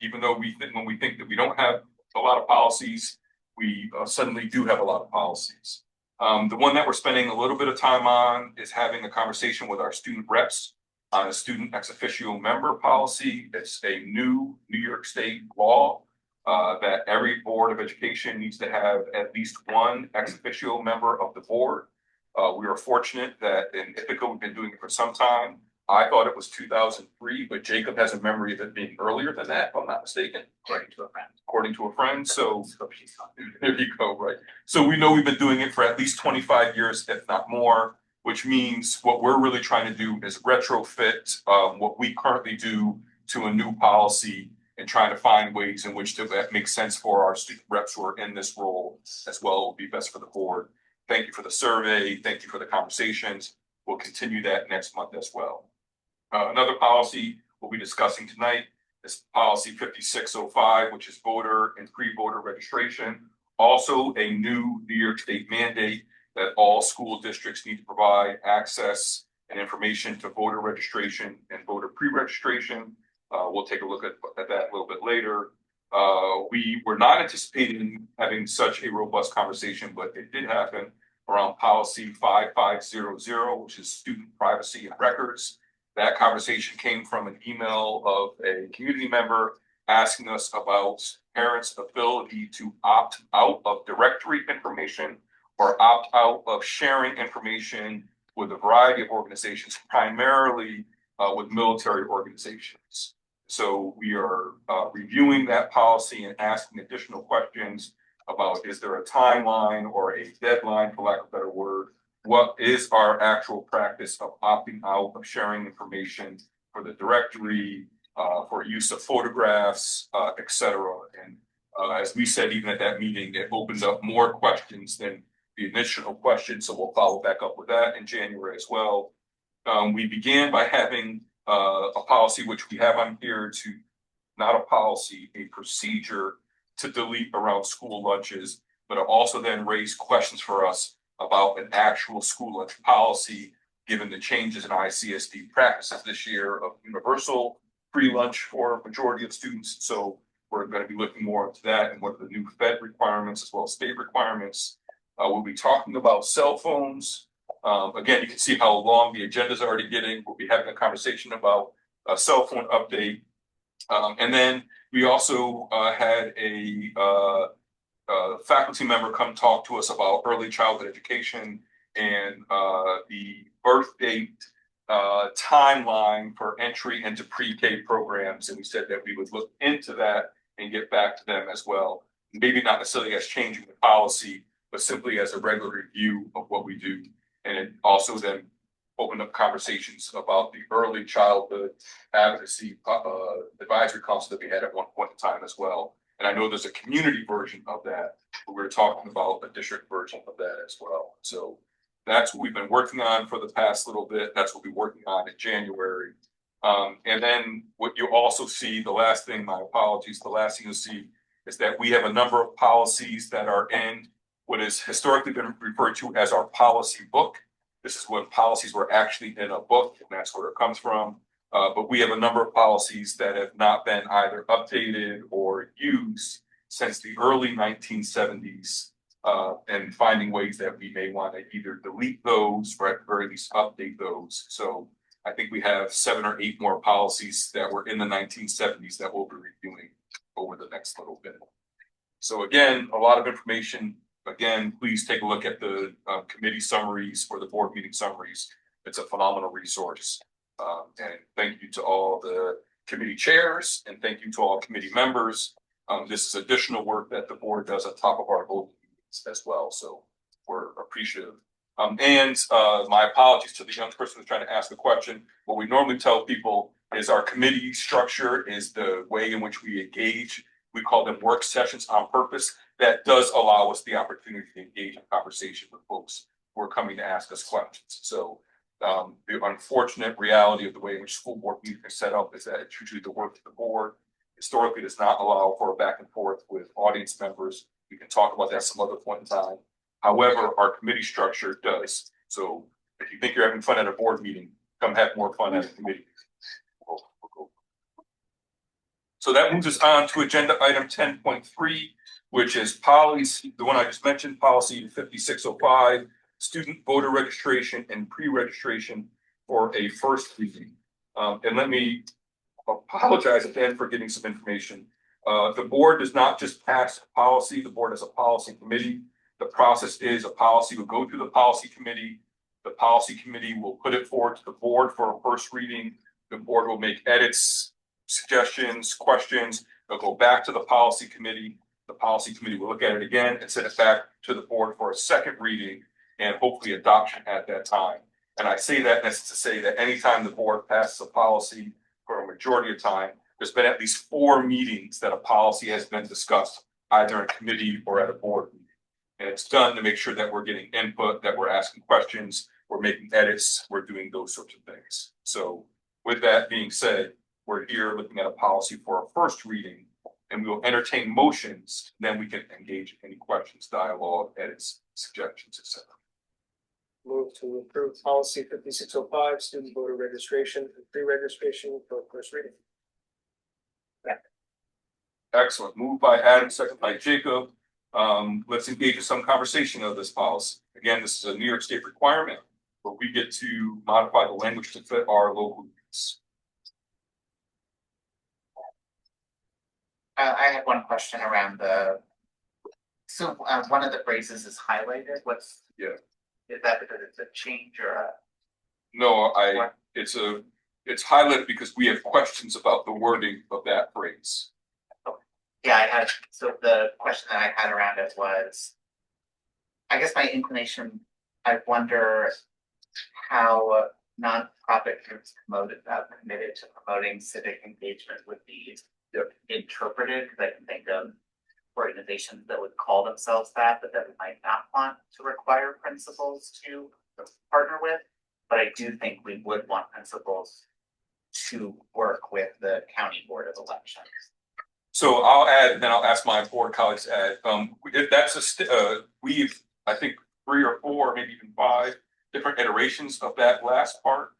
even though when we think that we don't have a lot of policies, we suddenly do have a lot of policies. The one that we're spending a little bit of time on is having a conversation with our student reps on a student ex officio member policy. It's a new New York State law that every board of education needs to have at least one ex officio member of the board. We are fortunate that in Ithaca, we've been doing it for some time. I thought it was 2003, but Jacob has a memory of it being earlier than that, if I'm not mistaken. According to a friend. According to a friend. So there you go, right? So we know we've been doing it for at least 25 years, if not more, which means what we're really trying to do is retrofit what we currently do to a new policy and trying to find ways in which to make sense for our student reps who are in this role as well. It will be best for the board. Thank you for the survey. Thank you for the conversations. We'll continue that next month as well. Another policy we'll be discussing tonight is policy 5605, which is voter and pre-voter registration. Also a new New York State mandate that all school districts need to provide access and information to voter registration and voter pre-registration. We'll take a look at that a little bit later. We were not anticipating having such a robust conversation, but it did happen around policy 5500, which is student privacy and records. That conversation came from an email of a community member asking us about parents' ability to opt out of directory information or opt out of sharing information with a variety of organizations, primarily with military organizations. So we are reviewing that policy and asking additional questions about, is there a timeline or a deadline, for lack of a better word? What is our actual practice of opting out of sharing information for the directory, for use of photographs, et cetera? And as we said, even at that meeting, it opens up more questions than the initial question. So we'll follow back up with that in January as well. We began by having a policy, which we have on here, to not a policy, a procedure to delete around school lunches, but it also then raised questions for us about an actual school lunch policy, given the changes in ICSD practices this year of universal free lunch for a majority of students. So we're going to be looking more into that and what are the new Fed requirements as well as state requirements. We'll be talking about cell phones. Again, you can see how long the agenda is already getting. We'll be having a conversation about a cell phone update. And then we also had a faculty member come talk to us about early childhood education and the birth date timeline for entry into pre-K programs. And we said that we would look into that and get back to them as well. Maybe not necessarily as changing the policy, but simply as a regular review of what we do. And it also then opened up conversations about the early childhood advocacy advisory council that we had at one point in time as well. And I know there's a community version of that, but we're talking about a district version of that as well. So that's what we've been working on for the past little bit. That's what we're working on in January. And then what you also see, the last thing, my apologies, the last thing you'll see is that we have a number of policies that are in what has historically been referred to as our policy book. This is when policies were actually in a book, and that's where it comes from. But we have a number of policies that have not been either updated or used since the early 1970s, and finding ways that we may want to either delete those or at the very least update those. So I think we have 7 or 8 more policies that were in the 1970s that we'll be reviewing over the next little bit. So again, a lot of information. Again, please take a look at the committee summaries or the board meeting summaries. It's a phenomenal resource. And thank you to all the committee chairs and thank you to all committee members. This is additional work that the board does on top of our voting meetings as well. So we're appreciative. And my apologies to the young person who's trying to ask the question. What we normally tell people is our committee structure is the way in which we engage. We call them work sessions on purpose. That does allow us the opportunity to engage in conversation with folks who are coming to ask us questions. So the unfortunate reality of the way in which school board meetings are set up is that it's usually the work of the board. Historically, does not allow for a back and forth with audience members. We can talk about that some other point in time. However, our committee structure does. So if you think you're having fun at a board meeting, come have more fun at a committee. So that moves us on to agenda item 10.3, which is policy, the one I just mentioned, policy 5605, student voter registration and pre-registration for a first reading. And let me apologize again for getting some information. The board does not just pass policy, the board has a policy committee. The process is a policy will go through the policy committee. The policy committee will put it forward to the board for a first reading. The board will make edits, suggestions, questions. They'll go back to the policy committee. The policy committee will look at it again and send it back to the board for a second reading and hopefully adoption at that time. And I say that as to say that anytime the board passes a policy for a majority of time, there's been at least 4 meetings that a policy has been discussed, either in committee or at a board meeting. And it's done to make sure that we're getting input, that we're asking questions, we're making edits, we're doing those sorts of things. So With that being said, we're here looking at a policy for a first reading, and we will entertain motions, then we can engage in any questions, dialogue, edits, suggestions, etc. Move to approve policy 5605, student voter registration and pre-registration for first reading. Excellent. Moved by Adam, second by Jacob. Let's engage in some conversation of this policy. Again, this is a New York State requirement, but we get to modify the language to fit our local needs. I have one question around so one of the phrases is highlighted, Yeah. Is that because it's a change or a? No, it's highlighted because we have questions about the wording of that phrase. Yeah, so the question that I had around it was, I guess my inclination, I wonder how nonprofit groups committed to promoting civic engagement would be interpreted, because I can think of organizations that would call themselves that, but that we might not want to require principals to partner with. But I do think we would want principals to work with the county board of elections. So I'll add, then I'll ask my board colleagues to add, if that's we've, I think 3 or 4, maybe even 5 different iterations of that last part.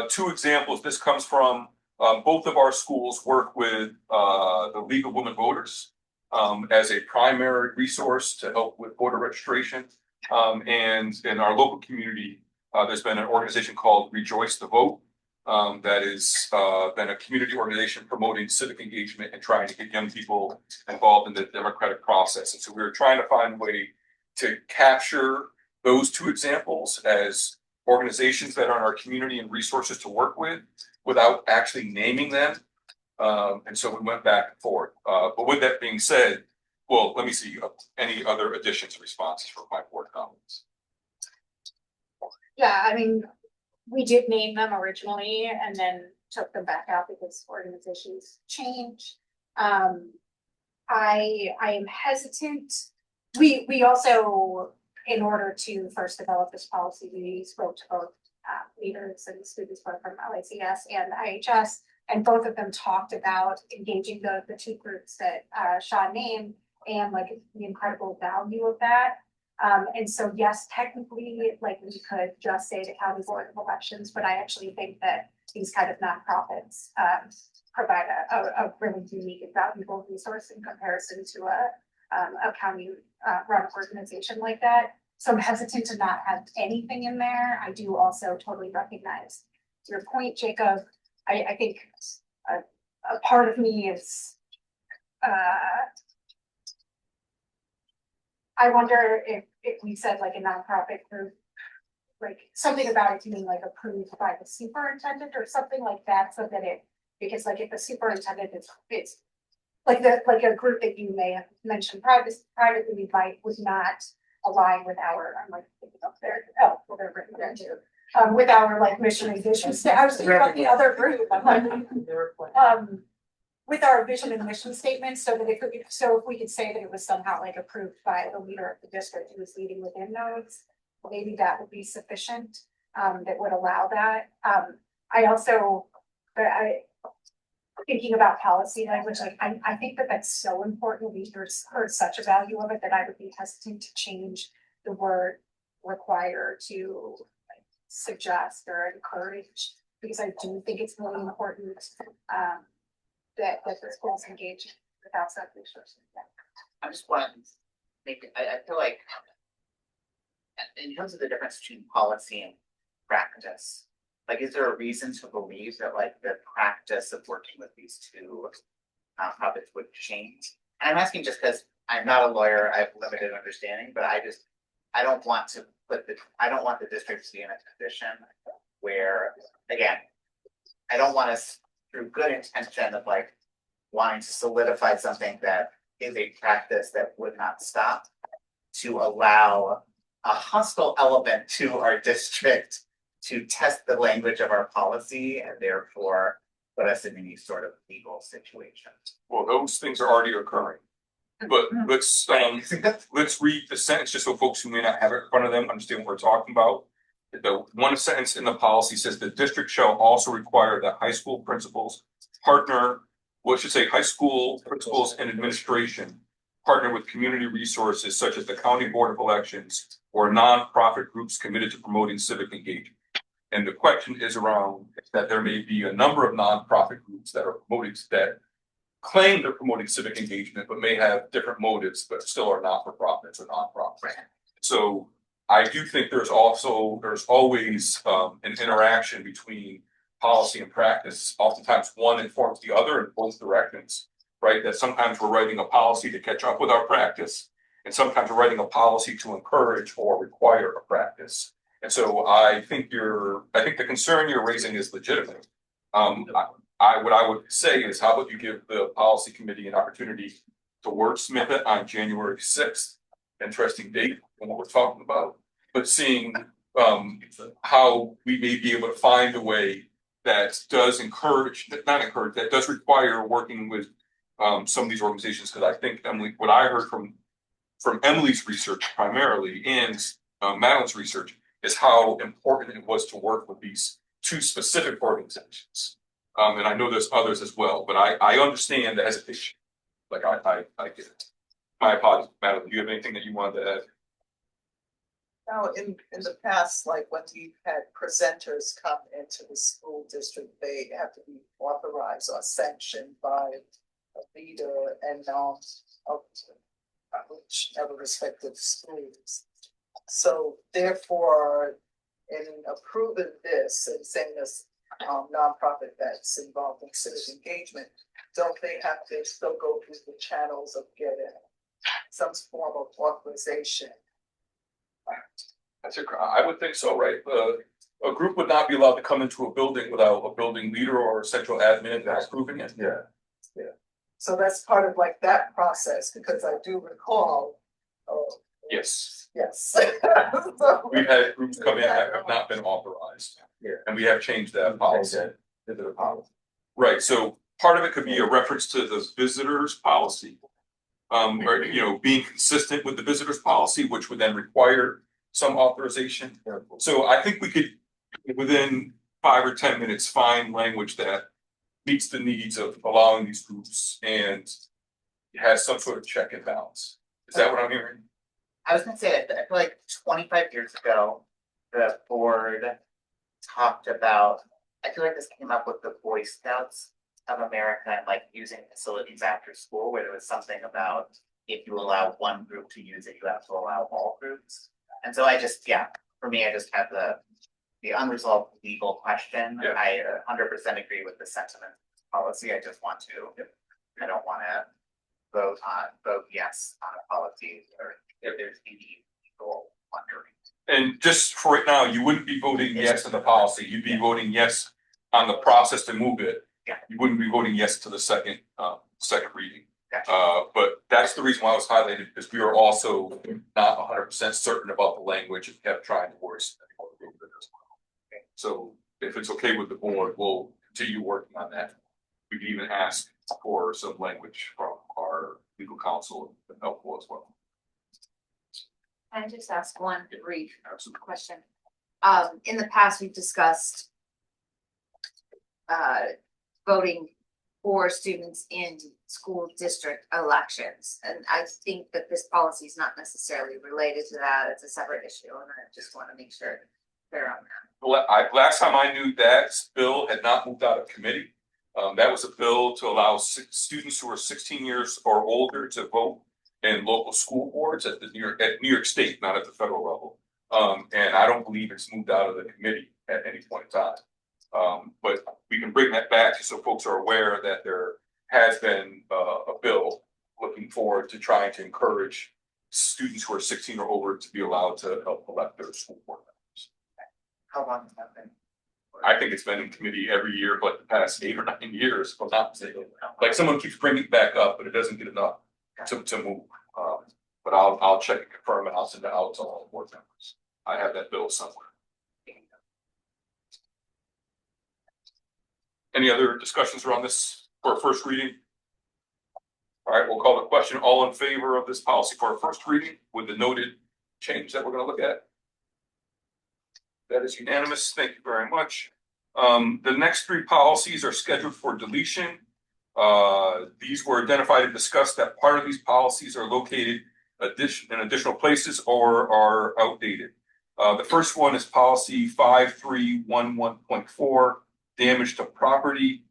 2 examples, this comes from both of our schools work with the League of Women Voters as a primary resource to help with voter registration. And in our local community, there's been an organization called Rejoice the Vote. That is been a community organization promoting civic engagement and trying to get young people involved in the democratic process. And so we were trying to find a way to capture those 2 examples as organizations that are in our community and resources to work with without actually naming them. And so we went back and forth. But with that being said, well, let me see any other additions or responses from my board colleagues. Yeah, I mean, we did name them originally and then took them back out because organizations change. I am hesitant. We also, in order to first develop this policy, we spoke to both leaders and students both from ICS and IHS, and both of them talked about engaging the 2 groups that Sean named and like the incredible value of that. And so, yes, technically, like we could just say the county board of elections, but I actually think that these kind of nonprofits provide a really unique and valuable resource in comparison to a county run organization like that. So I'm hesitant to not have anything in there. I do also totally recognize your point, Jacob. I think a part of me is I wonder if we said like a nonprofit group, like something about it being like approved by the superintendent or something like that, so that because like if the superintendent it's like a group that you may have mentioned privately, we would not align with our, I'm like thinking up there, well, they're written there too. With our like mission and vision. I was thinking about the other group. I'm like, with our vision and mission statement, so that if we could say that it was somehow like approved by the leader of the district who was leading within those, maybe that would be sufficient. That would allow that. I also, thinking about policy language, like I think that that's so important. We heard such a value of it that I would be hesitant to change the word require to like, suggest or encourage, because I do think it's really important that the schools engage with outside resources. I just want to make, I feel like in terms of the difference between policy and practice, like, is there a reason to believe that like the practice of working with these 2 nonprofits would change? And I'm asking just because I'm not a lawyer, I have limited understanding, but I don't want to I don't want the district to be in a position where, again, I don't want us through good intention of like wanting to solidify something that is a practice that would not stop, to allow a hostile element to our district to test the language of our policy and therefore put us in any sort of legal situation. Well, those things are already occurring. But let's read the sentence just so folks who may not have it in front of them understand what we're talking about. The one sentence in the policy says the district shall also require that high school principals partner, well, it should say high school principals and administration partner with community resources such as the county board of elections or nonprofit groups committed to promoting civic engagement. And the question is around that there may be a number of nonprofit groups that are promoting, that claim they're promoting civic engagement, but may have different motives, but still are not for profits or nonprofits. Right. So I do think there's always an interaction between policy and practice. Oftentimes one informs the other in both directions, right? That sometimes we're writing a policy to catch up with our practice, and sometimes we're writing a policy to encourage or require a practice. And so I think the concern you're raising is legitimate. What I would say is, how about you give the policy committee an opportunity to wordsmith it on January 6th? Interesting date and what we're talking about, but seeing how we may be able to find a way that does that does require working with some of these organizations. Because I think, Emily, what I heard from Emily's research primarily and Madeline's research is how important it was to work with these two specific organizations. And I know there's others as well, but I understand the hesitation. Like I get it. My apologies, Madeline. Do you have anything that you wanted to add? Now, in the past, like when we've had presenters come into the school district, they have to be authorized or sanctioned by a leader and of whichever respective schools. So therefore, in approving this and saying this nonprofit that's involved in civic engagement, don't they have to still go through the channels of getting some form of authorization? I would think so, right? A group would not be allowed to come into a building without a building leader or a central admin approving it. Yeah. So that's part of like that process, because I do recall. Yes. Yes. We've had groups come in that have not been authorized. Yeah. And we have changed that policy. Into the policy. Right, so part of it could be a reference to the visitors policy. Or, being consistent with the visitors policy, which would then require some authorization. So I think we could, within 5 or 10 minutes, find language that meets the needs of allowing these groups and has some sort of check and balance. Is that what I'm hearing? I was gonna say that I feel like 25 years ago, the board talked about, I feel like this came up with the Boy Scouts of America and like using facilities after school, where there was something about if you allow one group to use it, you have to allow all groups. And so for me, I just have the unresolved legal question. Yeah. I 100% agree with the sentiment policy. I just want to, I don't want to vote yes on a policy or if there's any legal wondering. And just for right now, you wouldn't be voting yes to the policy. You'd be voting yes on the process to move it. Yeah. You wouldn't be voting yes to the second reading. Gotcha. But that's the reason why I was highlighted, because we are also not 100% certain about the language and kept trying to worse. So if it's okay with the board, we'll continue working on that. We can even ask for some language from our legal counsel and helpful as well. Can I just ask one brief Absolutely. question? In the past, we've discussed voting for students in school district elections. And I think that this policy is not necessarily related to that. It's a separate issue, and I just want to make sure they're on that. Last time I knew, that bill had not moved out of committee. That was a bill to allow students who are 16 years or older to vote in local school boards at New York State, not at the federal level. And I don't believe it's moved out of the committee at any point in time. But we can bring that back so folks are aware that there has been a bill looking forward to trying to encourage students who are 16 or older to be allowed to help elect their school board members. How long has that been? I think it's been in committee every year for like the past 8 or 9 years, if I'm not mistaken. Like someone keeps bringing it back up, but it doesn't get enough to move. But I'll check and confirm, and I'll send it out to all the board members. I have that bill somewhere. Any other discussions around this for first reading? All right, we'll call the question. All in favor of this policy for a first reading with the noted change that we're going to look at? That is unanimous. Thank you very much. The next three policies are scheduled for deletion. These were identified and discussed that part of these policies are located in additional places or are outdated. The first one is policy 5311.4, damage to property.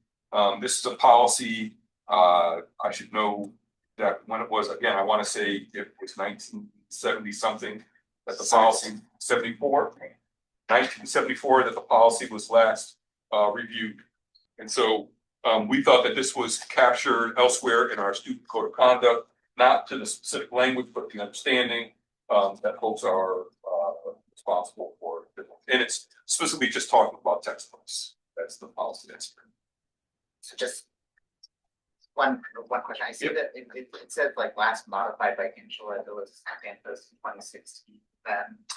This is a policy, I should know that when it was, again, I want to say it was 1970 something that the policy 1974 that the policy was last reviewed. And so we thought that this was captured elsewhere in our student code of conduct, not to the specific language, but the understanding that folks are responsible for it. And it's specifically just talking about textbooks. That's the policy that's. So just one question. I see Yep. that it said like last modified by Angela, it was in 2016.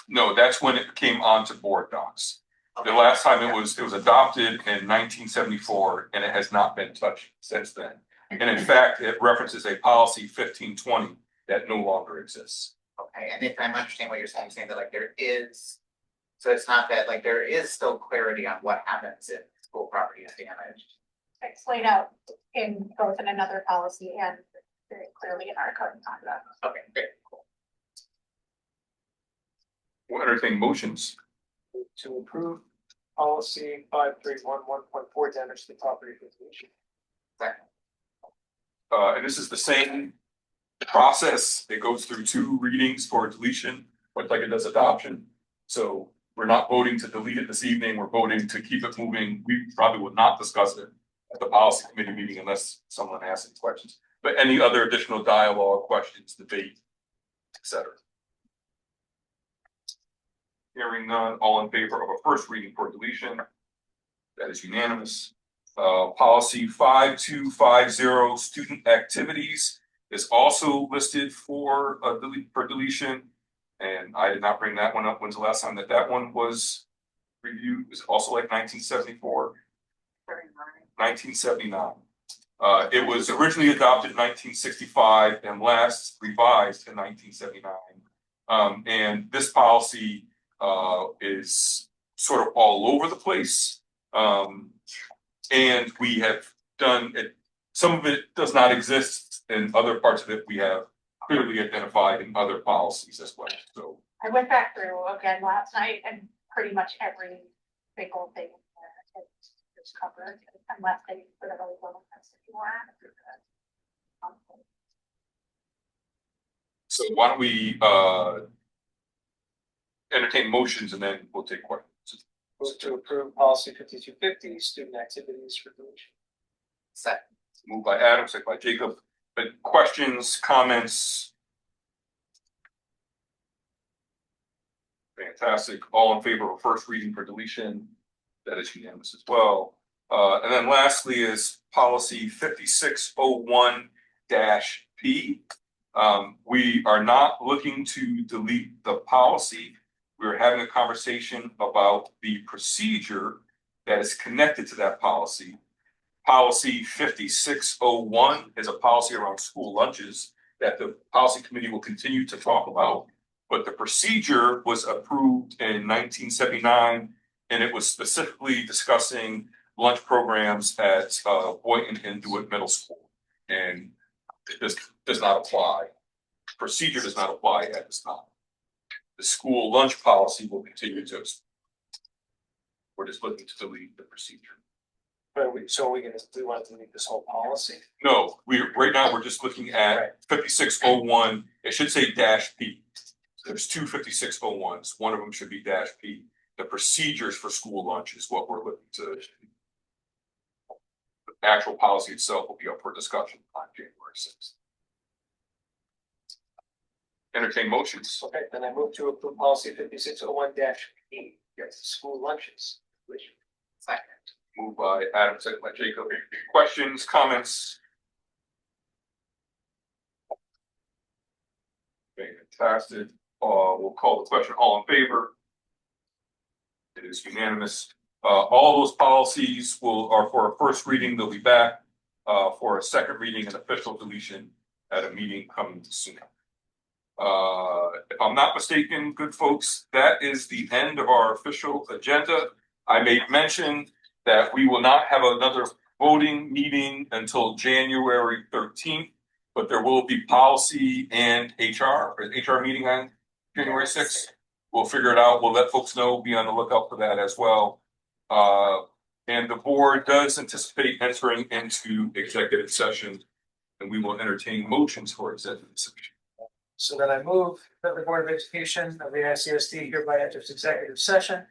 No, that's when it came onto board docs. The last time it was adopted in 1974, and it has not been touched since then. And in fact, it references a policy 1520 that no longer exists. Okay, and if I'm understanding what you're saying that like there is, so it's not that like there is still clarity on what happens if school property is damaged. It's laid out in both in another policy and very clearly in our code of conduct. Okay, great, cool. We'll entertain motions. To approve policy 5311.4, damage to property for deletion. Second. And this is the same process. It goes through two readings for deletion, much like it does adoption. So we're not voting to delete it this evening. We're voting to keep it moving. We probably would not discuss it at the policy committee meeting unless someone asks any questions. But any other additional dialogue, questions, debate, etc. Hearing none, all in favor of a first reading for deletion? That is unanimous. Policy 5250, student activities, is also listed for deletion. And I did not bring that one up. When's the last time that one was reviewed? It was also like 1974. 1979. It was originally adopted in 1965 and last revised in 1979. And this policy is sort of all over the place. And we have done it, some of it does not exist, and other parts of it we have clearly identified in other policies as well. So I went back through again last night and pretty much every single thing is covered unless they put a really little more. so why don't we entertain motions and then we'll take questions. Move to approve policy 5250, student activities for deletion. Second. Moved by Adam, second by Jacob. But questions, comments? Fantastic. All in favor of first reading for deletion? That is unanimous as well. And then lastly is policy 5601-P. We are not looking to delete the policy. We're having a conversation about the procedure that is connected to that policy. Policy 5601 is a policy around school lunches that the policy committee will continue to talk about. But the procedure was approved in 1979, and it was specifically discussing lunch programs at Boynton and DeWitt Middle School. And it does not apply. Procedure does not apply at this time. The school lunch policy will continue to. We're just looking to delete the procedure. But we want to delete this whole policy? No, right now we're just looking at 5601. It should say -P. There's two 5601s. One of them should be -P. The procedures for school lunch is what we're looking to. The actual policy itself will be up for discussion on January 6th. Entertain motions. Okay, then I move to approve policy 5601-P, yes, school lunches. Second. Moved by Adam, second by Jacob. Questions, comments? Fantastic. We'll call the question. All in favor? It is unanimous. All those policies are for a first reading. They'll be back for a second reading and official deletion at a meeting coming soon. If I'm not mistaken, good folks, that is the end of our official agenda. I made mention that we will not have another voting meeting until January 13th, but there will be policy and HR meeting on January 6th. We'll figure it out. We'll let folks know, be on the lookout for that as well. And the board does anticipate entering into executive session, and we will entertain motions for executive session. So then I move that the Board of Education of the ICSD hereby enters executive session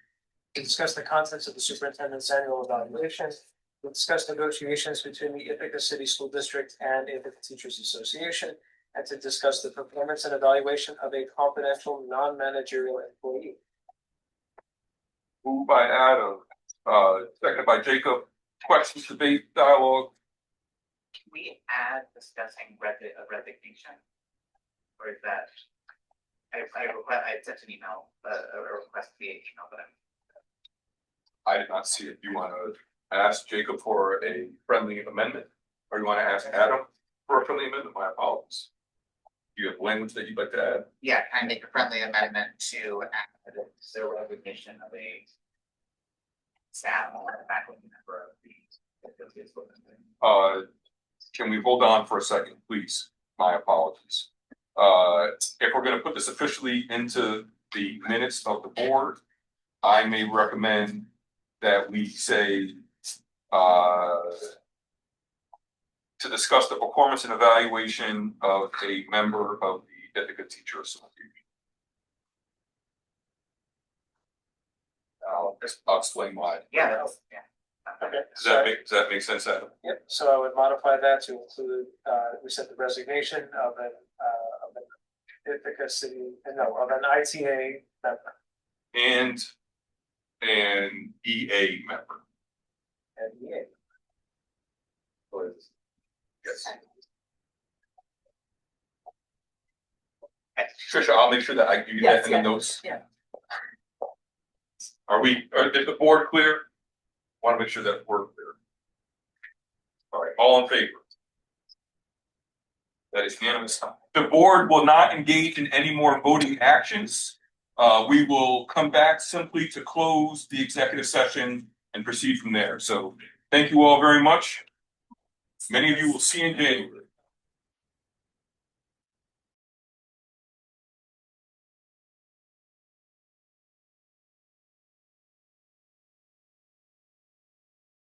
to discuss the contents of the superintendent's annual evaluation, to discuss negotiations between the Ithaca City School District and Ithaca Teachers Association, and to discuss the performance and evaluation of a confidential non-managerial employee. Moved by Adam, seconded by Jacob. Questions, debate, dialogue? Can we add discussing resignation? Or is that? I sent an email, a request via email, but I did not see it. You want to ask Jacob for a friendly amendment? Or you want to ask Adam for a friendly amendment? My apologies. Do you have language that you'd like to add? yeah, can I make a friendly amendment to add the resignation of a staff or faculty member of the. Can we hold on for a second, please? My apologies. If we're going to put this officially into the minutes of the board, I may recommend that we say to discuss the performance and evaluation of a member of the Ithaca Teacher Association. I'll explain why. Yeah. Okay. Does that make sense, Adam? Yep, so I would modify that to include, we said the resignation of an Ithaca City, of an ITA member And an EA member. and EA. Yes. Trisha, I'll make sure that I give you that in the notes. yeah. Is the board clear? Want to make sure that we're clear. All right, all in favor? That is unanimous. The board will not engage in any more voting actions. We will come back simply to close the executive session and proceed from there. So thank you all very much. Many of you will see in January.